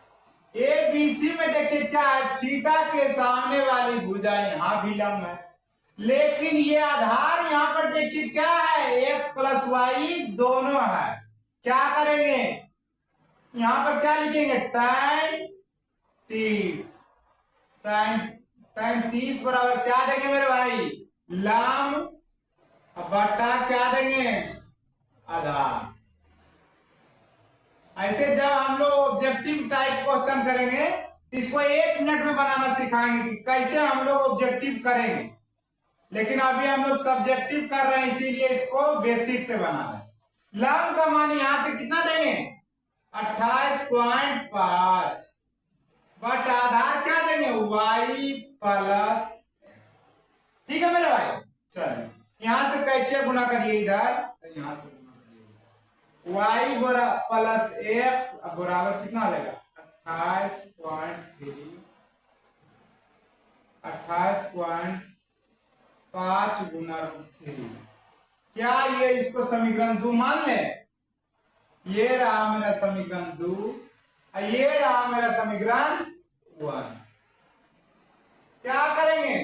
ए बी सी में देखिए क्या है, थीटा के सामने वाली भुजा यहां भी लंब है, लेकिन ये आधार यहां पर देखिए क्या है, x + y दोनों है। क्या करेंगे, यहां पर क्या लिखेंगे, tan 30, tan 30 बराबर क्या देंगे मेरे भाई, लम बटा क्या देंगे, आधार। ऐसे जब हम लोग ऑब्जेक्टिव टाइप क्वेश्चन करेंगे तो इसको 1 मिनट में बनाना सिखाएंगे कि कैसे हम लोग ऑब्जेक्टिव करेंगे, लेकिन अभी हम लोग सब्जेक्टिव कर रहे हैं इसीलिए इसको बेसिक से बना रहे हैं। लम का मान यहां से कितना देंगे, 28.5 बट आधार क्या देंगे, y प्लस, ठीक है मेरे भाई। चलिए यहां से कैसे गुना करिए, इधर यहां से y प्लस एक्स बराबर कितना आ जाएगा, 28.5 गुना √3। क्या ये इसको समीकरण 2 मान ले, ये रहा मेरा समीकरण 2, ये रहा मेरा समीकरण 1। क्या करेंगे,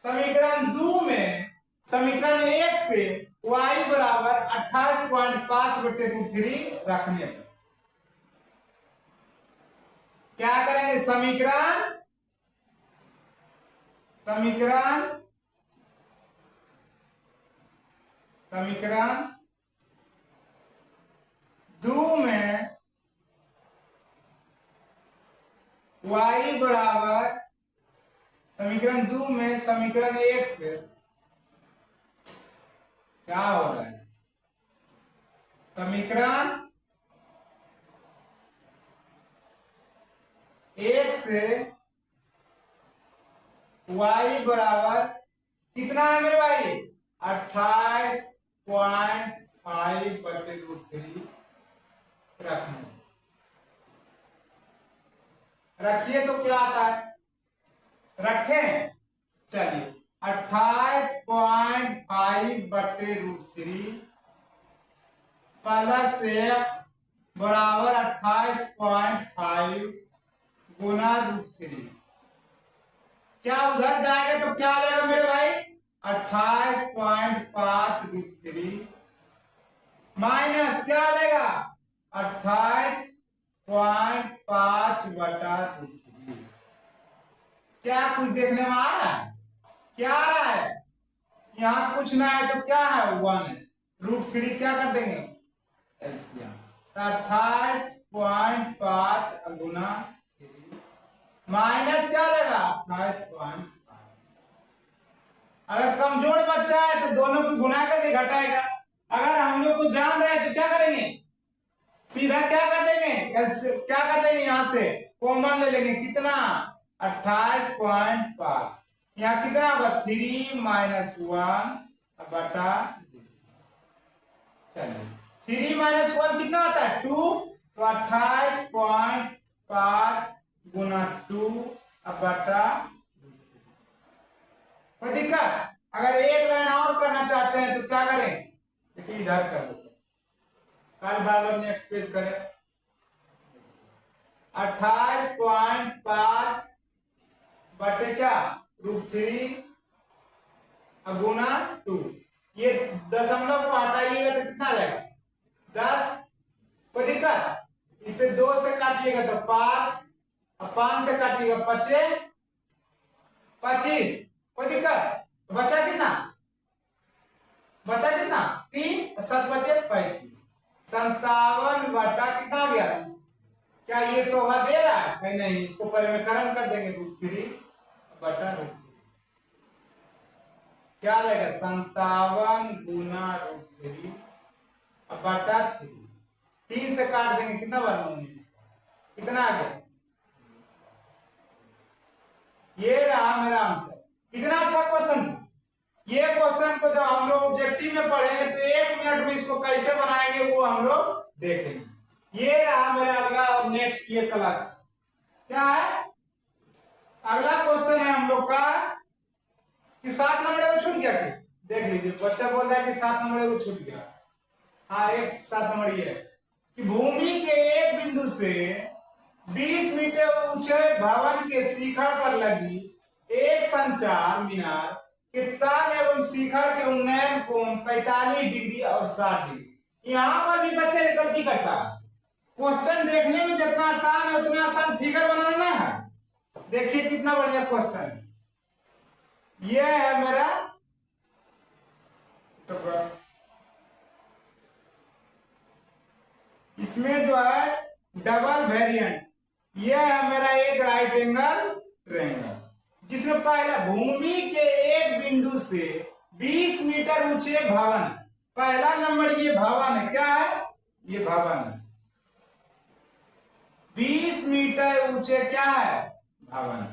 समीकरण 2 में समीकरण 1 से y बराबर 28.5/√3 रखने पर क्या करेंगे, समीकरण समीकरण समीकरण 2 में y बराबर, समीकरण 2 में समीकरण 1 से क्या हो रहा है, समीकरण 1 से y बराबर कितना है मेरे भाई, 28.5/√3 रखना। रखिए तो क्या आता है, रखें, चलिए 28.5/√3 प्लस x बराबर 28.5 गुना √3। क्या उधर जाएगा तो क्या लेगा मेरे भाई, 28.5√3 माइनस क्या लेगा, 28.5/√3। क्या कुछ देखने में आ रहा है, क्या आ रहा है, यहां कुछ ना है तो क्या है, 1 है, √3 क्या कर देंगे एलसीएम, 28.5 गुना माइनस क्या लेगा 28.5। अगर कमजोर बच्चा है तो दोनों को गुना करके घटाएगा, अगर हम लोग को जान रहे हैं तो क्या करेंगे, सीधा क्या कर देंगे, क्या कर देंगे, यहां से कॉमन ले लेंगे, कितना 28.5, यहाँ कितना होगा 3 - 1 बटा, चलिए 3 - 1 कितना होता है 2, तो 28.5 गुना 2 बटा। कोई दिक्कत, अगर एक लाइन और करना चाहते हैं तो क्या करें, देखिए इधर कर दो, कल बार नेक्स्ट पेज करें, 28.5 बटे क्या √3 गुना 2, ये दशमलव को हटाइएगा तो कितना आ जाएगा 10। कोई दिक्कत, इसे 2 से काटिएगा तो 5, और 5 से काटिएगा 25। कोई दिक्कत, बचा कितना, 3 और 7 बचे 35, 57 बटा कितना आ गया, क्या ये शोभा दे रहा है, नहीं, इसको परिमेकरण कर देंगे √3 बटा √3, क्या रहेगा 57 गुना √3 बटा 3, 3 से काट देंगे कितना बना 19, कितना आ गया, ये रहा मेरा आंसर। कितना अच्छा क्वेश्चन, ये क्वेश्चन को जब हम लोग ऑब्जेक्टिव में पढ़ेंगे तो 1 मिनट में इसको कैसे बनाएंगे वो हम लोग देखेंगे। ये रहा मेरा अगला और नेक्स्ट ये क्लास क्या है, अगला क्वेश्चन है हम लोग का कि 7 नंबर को छूट गया, देख लीजिए बच्चा बोल रहा है कि 7 नंबर को छूट गया। हाँ, एक 7 नंबर ये है कि भूमि के एक बिंदु से 20 मीटर ऊंचे भवन के शिखर पर लगी एक संचार मीनार के तल एवं शिखर के उन्नयन कोण 45 डिग्री और 60 डिग्री। यहां पर भी बच्चे गलती करता है, क्वेश्चन देखने में जितना आसान है उतना आसान फिगर बनाना है। देखिए कितना बढ़िया क्वेश्चन। ये है मेरा, तो इसमें जो है डबल वेरिएंट, ये है मेरा एक राइट एंगल ट्रायंगल, जिसमें पहला भूमि के एक बिंदु से 20 मीटर ऊंचे भवन। पहला नंबर ये भवन है, क्या है ये भवन है। 20 मीटर ऊंचे क्या है भवन।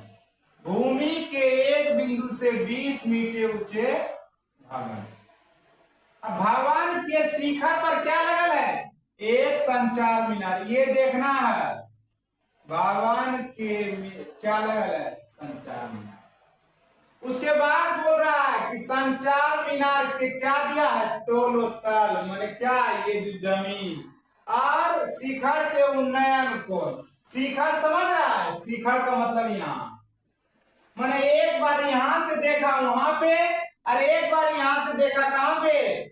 भूमि के एक बिंदु से 20 मीटर ऊंचे भवन। अब भवन के शिखर पर क्या लगल है, एक संचार मीनार। ये देखना है भवन के क्या लगल है, संचार मीनार। उसके बाद बोल रहा है कि संचार मीनार के क्या दिया है, टोल तल, माने क्या ये जो जमीन और शिखर के उन्नयन को। शिखर समझ रहा है, शिखर का मतलब यहाँ, मैंने एक बार यहां से देखा वहां पे, और एक बार यहां से देखा कहां पे,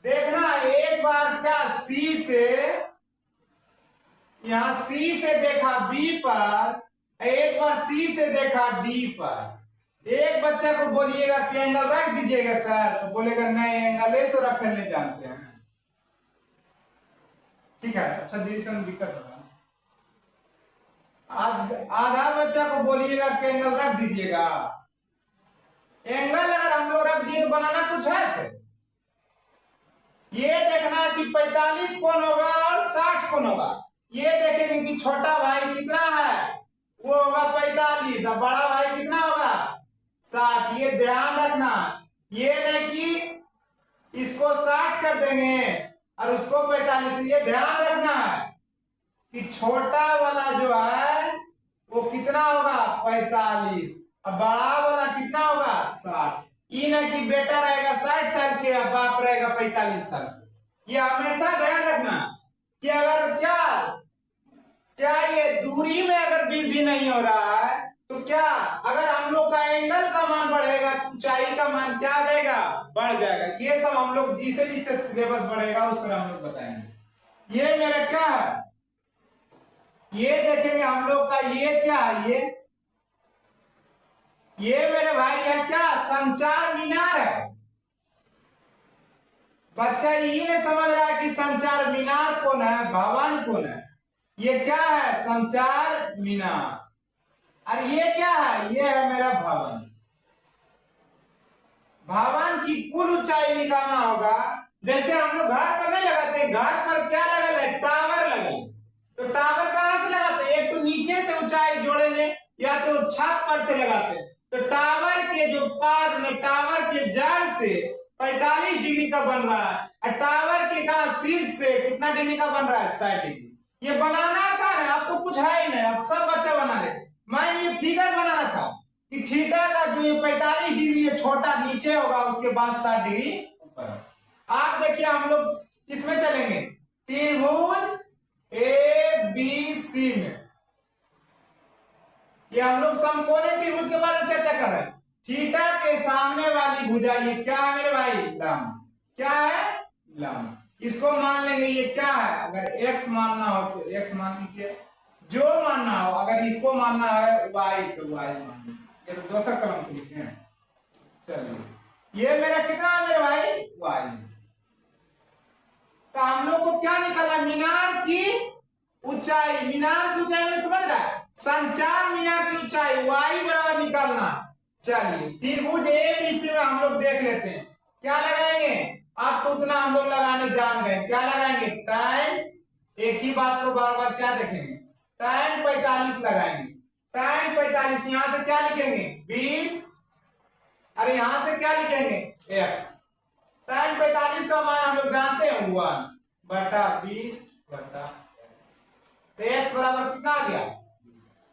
देखना एक बार क्या सी से, यहां सी से देखा बी पर, एक बार सी से देखा डी पर। एक बच्चे को बोलिएगा कि एंगल रख दीजिएगा सर, तो बोलेगा नहीं एंगल है तो रखने जानते हैं। ठीक है, अच्छा डिवीजन दिक्कत होगा। आधा बच्चा को बोलिएगा कि एंगल रख दीजिएगा। एंगल अगर हम लोग रख दिए तो बनाना कुछ है सर। ये देखना कि 45 कोण होगा और 60 कोण होगा। ये देखेंगे कि छोटा भाई कितना है, वो होगा 45, और बड़ा भाई कितना होगा 60। ये ध्यान रखना, ये नहीं कि इसको 60 कर देंगे और उसको 45। ये ध्यान रखना है कि छोटा वाला जो है वो कितना होगा 45, और बड़ा वाला कितना होगा 60। ये नहीं कि बेटा रहेगा 60 साल के और बाप रहेगा 45 साल के। ये हमेशा ध्यान रखना कि अगर क्या ये दूरी में अगर वृद्धि नहीं हो रहा है तो क्या, अगर हम लोग का एंगल का मान बढ़ेगा तो ऊंचाई का मान क्या आ जाएगा, बढ़ जाएगा। ये सब हम लोग जिसे जिसे सिलेबस बढ़ेगा उस तरह हम लोग बताएंगे। ये मेरा क्या है, ये देखेंगे हम लोग का, ये क्या है, ये मेरे भाई है क्या, संचार मीनार है। बच्चा ये नहीं समझ रहा है कि संचार मीनार कौन है, भवन कौन है। ये क्या है, संचार मीनार। और ये क्या है, ये है मेरा भवन। भवन की कुल ऊंचाई निकालना होगा। जैसे हम लोग घर पर नहीं लगाते, घर पर क्या लगल है, टावर लगल। तो टावर कहां से लगाते, एक तो नीचे से ऊंचाई जोड़ेंगे या तो छत पर से लगाते। तो टावर के जो पाद में, टावर के जड़ से 45 डिग्री का बन रहा है, और टावर के कहा शीर्ष से कितना डिग्री का बन रहा है, 60 डिग्री। ये बनाना आसान है, अब तो कुछ है ही नहीं, अब सब बच्चे बना रहे। मैं ये फिगर बनाना था कि थीटा का जो 45 डिग्री है छोटा नीचे होगा, उसके बाद 60 डिग्री ऊपर। आप देखिए हम लोग किसमें चलेंगे, त्रिभुज ए बी सी में। ये हम लोग समकोणीय त्रिभुज के बारे में चर्चा कर रहे हैं। थीटा के सामने वाली भुजा ये क्या है मेरे भाई, लंब। क्या है, लंब। इसको मान लेंगे ये क्या है, अगर x मानना हो तो x मान लीजिए, जो मानना हो, अगर इसको मानना है y तो y मान लीजिए। ये तो दूसरा कलम से लिखे हैं। चलिए ये मेरा कितना है मेरे भाई, y। तो हम लोग को क्या निकाला, मीनार की ऊंचाई। मीनार की ऊंचाई में समझ रहा है, संचार मीनार की ऊंचाई y बराबर निकालना। चलिए त्रिभुज एबीसी में हम लोग देख लेते हैं क्या लगाएंगे। अब तो उतना हम लोग लगाने जान गए, क्या लगाएंगे, tan, एक ही बात को बार बार क्या देखेंगे, tan 45 लगाएंगे। tan 45 यहां से क्या लिखेंगे 20, अरे यहां से क्या लिखेंगे x। tan 45 का मान हम लोग जानते हैं 1/20 बटा x। तो x बराबर कितना आ गया,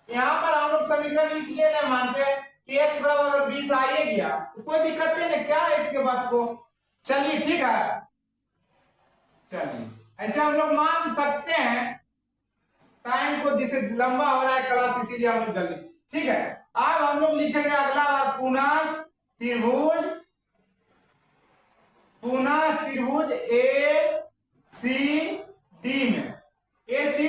यहां पर हम लोग समीकरण इसलिए नहीं मानते कि x बराबर 20 आ ही गया तो कोई दिक्कत नहीं, क्या है इसके बात को। चलिए ठीक है, चलिए ऐसे हम लोग मान सकते हैं टाइम को, जिसे लंबा हो रहा है क्लास इसीलिए हम लोग जल्दी। ठीक है, अब हम लोग लिखेंगे अगला बार पुनः त्रिभुज ए सी डी में। ए सी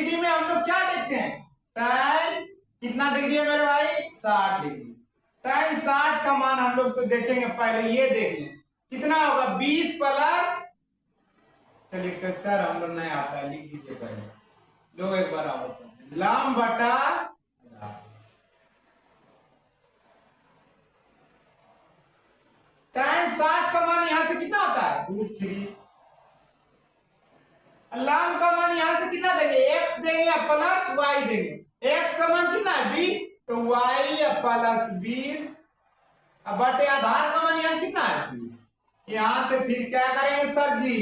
कितना डिग्री है मेरे भाई? 60 डिग्री। tan 60 का मान हम लोग तो देखेंगे, पहले ये देख लें कितना होगा, 20 प्लस, चलिए सर हम लोग नहीं आता है, लिख दीजिए पहले, लो एक बार आओ, लंब बटा tan 60 का मान यहां से कितना आता है, √3। लंब का मान यहां से कितना देंगे, x देंगे प्लस y देंगे। x का मान कितना है 20, तो y प्लस 20, अब बटे आधार का मान यहां से कितना है 20। यहां से फिर क्या करेंगे सर जी,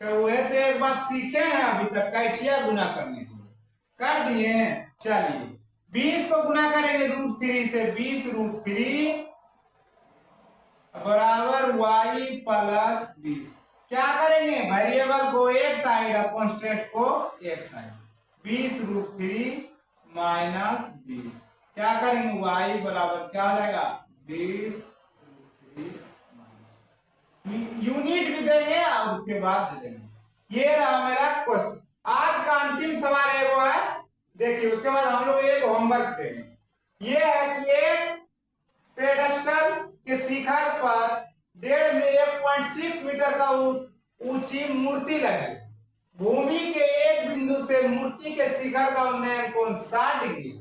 तो वह तो एक बात सीखे हैं अभी तक, कैठिया गुना करने को कर दिए। चलिए 20 को गुना करेंगे √3 से, 20 √3 बराबर y प्लस 20। क्या करेंगे, वेरिएबल को एक साइड और कांस्टेंट को एक साइड, 20 √3 माइनस 20, क्या करेंगे y बराबर क्या हो जाएगा 20 यूनिट भी देंगे और उसके बाद दे देंगे। ये रहा मेरा क्वेश्चन। आज का अंतिम सवाल है वो है, देखिए उसके बाद हम लोग एक होमवर्क देंगे। ये है कि एक पेडेस्टल के शिखर पर 1.6 मीटर का ऊंची मूर्ति लगी। भूमि के एक बिंदु से मूर्ति के शिखर का उन्नयन कोण 60 डिग्री,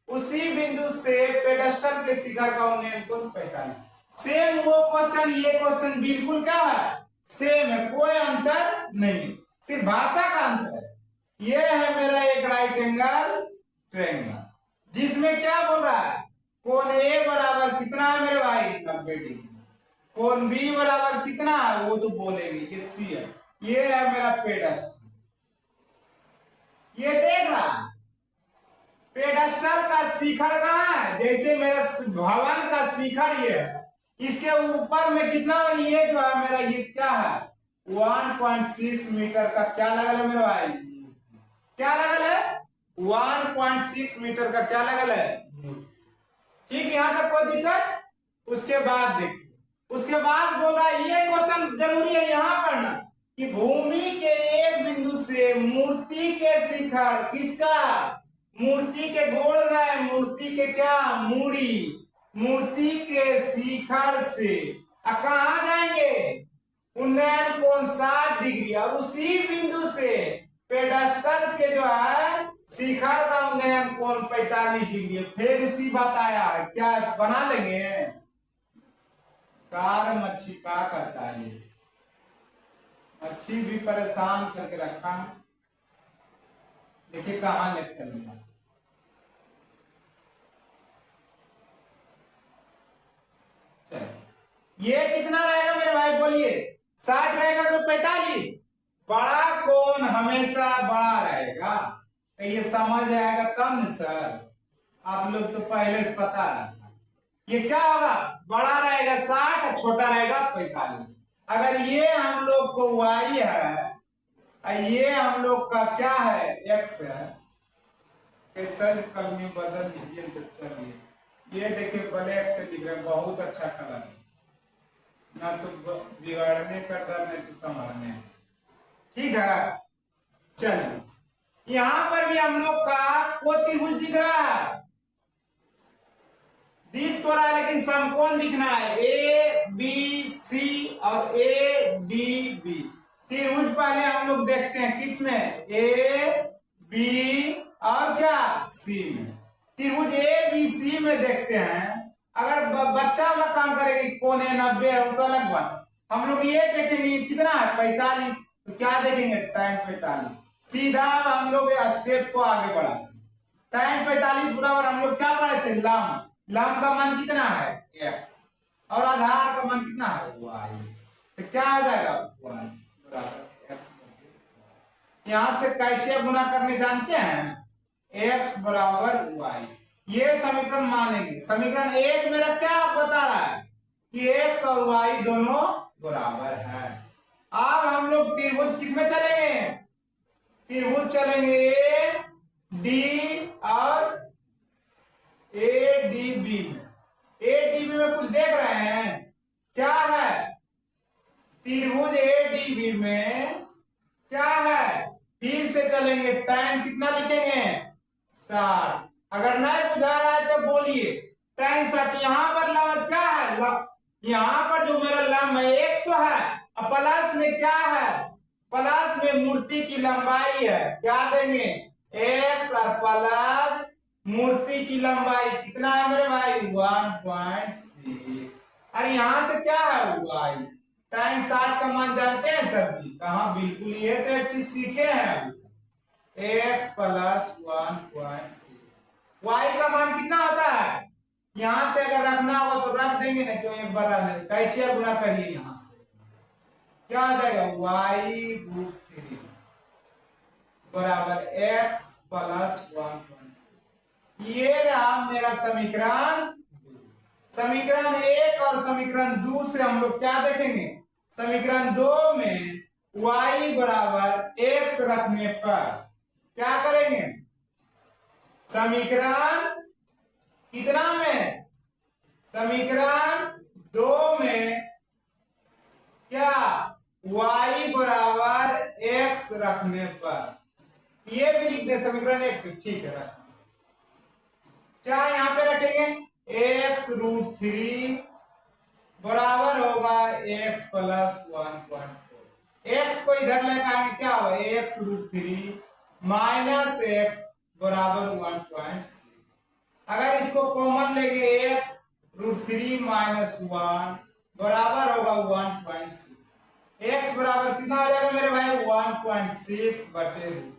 उसी बिंदु से पेडेस्टल के शिखर का उन्नयन कोण 45। सेम वो क्वेश्चन, ये क्वेश्चन बिल्कुल क्या है, सेम है, कोई अंतर नहीं, सिर्फ भाषा का अंतर है। ये है मेरा एक राइट एंगल ट्रायंगल, जिसमें क्या बोल रहा है, कोण ए बराबर कितना है मेरे भाई 90 डिग्री, कोण बी बराबर कितना है वो तो बोलेंगे, ये सी है। ये है मेरा पेडेस्टल, ये देख रहा है पेडेस्टल का शिखर कहाँ है, जैसे मेरा भवन का शिखर ये है, इसके ऊपर में कितना, ये जो है मेरा ये क्या है 1.6 मीटर का क्या लगल है मेरे भाई, क्या लगल है 1.6 मीटर का क्या लगल है। ठीक, यहां तक कोई दिक्कत। उसके बाद देखिए, उसके बाद बोल रहा है, ये क्वेश्चन जरूरी है यहां पढ़ना कि भूमि के एक बिंदु से मूर्ति के शिखर, किसका, मूर्ति के गोल रहे, मूर्ति के क्या मूड़ी, मूर्ति के शिखर से कहां जाएंगे, उन्नयन कोण 60 डिग्री, और उसी बिंदु से पेडेस्टल के जो है शिखर का उन्नयन कोण 45 डिग्री। फिर उसी बात आया है, क्या बना लेंगे, कार मच्छी का करता है, मच्छी भी परेशान करके रखा। देखिए कहां लेक्चर में, ये कितना रहेगा मेरे भाई बोलिए, 60 रहेगा तो 45, बड़ा कोण हमेशा बड़ा रहेगा, तो ये समझ आएगा तब न सर, आप लोग तो पहले से पता है। ये क्या होगा, बड़ा रहेगा 60, छोटा रहेगा 45। अगर ये हम लोग को y है, ये हम लोग का क्या है x है, सर कल में बदल दीजिए तो चलिए, ये देखिए ब्लैक से दिख रहा है, बहुत अच्छा कलर है, ना तो बिगाड़ने का डर नहीं तो संभालने। ठीक है, चलिए यहां पर भी हम लोग का वो त्रिभुज दिख रहा है, दिख तो रहा है लेकिन समकोण दिखना है, ए बी सी और ए डी बी। त्रिभुज पहले हम लोग देखते हैं किसमें, ए बी और क्या सी में। त्रिभुज ए बी सी में देखते हैं, अगर बच्चा वाला काम करेगी कोण 90 है तो अलग बात, हम लोग ये देखेंगे कितना है 45, तो क्या देखेंगे tan 45। सीधा हम लोग स्टेप को आगे बढ़ा, tan 45 बराबर हम लोग क्या पढ़े थे, लंब, लंब का मान कितना है x और आधार का मान कितना है y, तो क्या आ जाएगा y बराबर x। यहां से कैसे गुना करने जानते हैं, x बराबर y, ये समीकरण मानेंगे। समीकरण 1 मेरा क्या बता रहा है कि x और y दोनों बराबर है। अब हम लोग त्रिभुज किसमें चलेंगे, त्रिभुज चलेंगे ए डी और ए डी बी में। ए डी बी में कुछ देख रहे हैं, क्या है त्रिभुज ए डी बी में क्या है, फिर से चलेंगे, tan कितना लिखेंगे 60, अगर नहीं बुझा रहा है तो बोलिए। tan 60 यहाँ पर लंब क्या है, यहाँ पर जो मेरा लंब है x तो है, अब प्लस में क्या है, प्लस में मूर्ति की लंबाई है, क्या देंगे x और प्लस मूर्ति की लंबाई कितना है मेरे भाई 1.6 और यहाँ से क्या है y। tan 60 का मान जानते हैं सभी, कहा बिल्कुल, ये तो एक चीज सीखे हैं अभी। x प्लस 1.6 y का मान कितना होता है, यहां से अगर रखना होगा तो रख देंगे, नहीं तो एक बार कैचिया गुना करिए, यहां से क्या आ जाएगा y√3 बराबर x प्लस 1.6। ये रहा मेरा समीकरण। समीकरण 1 और समीकरण 2 से हम लोग क्या देखेंगे, समीकरण 2 में y बराबर x रखने पर क्या करेंगे, समीकरण कितना में, समीकरण 2 में क्या y बराबर x रखने पर, ये भी लिख दे समीकरण 1 से, ठीक है रखना। क्या यहाँ पे रखेंगे x√3 बराबर होगा x प्लस 1.4, x को इधर लेकर आएंगे क्या होगा x√3 माइनस x बराबर 1.6। अगर इसको कॉमन लेंगे x√3 माइनस 1 बराबर होगा 1.6। x बराबर कितना हो जाएगा मेरे भाई 1.6 बटे √3।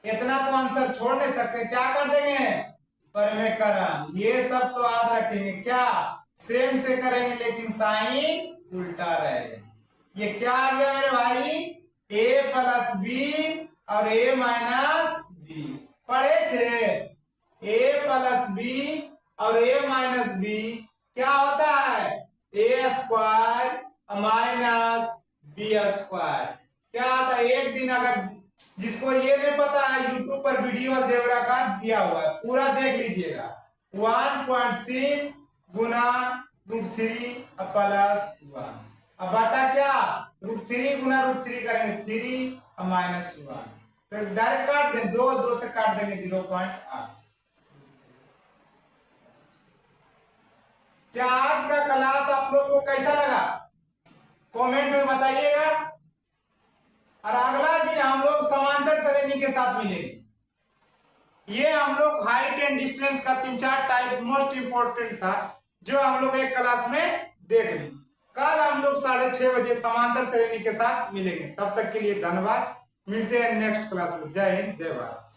इतना तो आंसर छोड़ नहीं सकते, क्या कर देंगे परिमेयकरण, ये सब तो याद रखेंगे, क्या सेम से करेंगे लेकिन साइन उल्टा रहेगा। ये क्या आ गया मेरे भाई a प्लस बी और a माइनस बी, पढ़े थे a प्लस बी और a माइनस बी क्या होता है a square minus B square, क्या होता है। एक दिन अगर जिसको ये नहीं पता है यूट्यूब पर वीडियो देवरा का दिया हुआ है, पूरा देख लीजिएगा। 1.6 गुना √3 प्लस 1, अब बटा क्या √3 गुना √3 करेंगे 3 माइनस 1, तो डायरेक्ट काट दें, 2 से काट देंगे 0.8। क्या आज का क्लास आप लोग को कैसा लगा कमेंट में बताइएगा, और अगला दिन हम लोग समांतर श्रेणी के साथ मिलेंगे। ये हम लोग हाइट एंड डिस्टेंस का 3-4 टाइप मोस्ट इंपोर्टेंट था जो हम लोग एक क्लास में देख लें। कल हम लोग 6:30 बजे समांतर श्रेणी के साथ मिलेंगे। तब तक के लिए धन्यवाद, मिलते हैं नेक्स्ट क्लास में। जय हिंद जय भारत।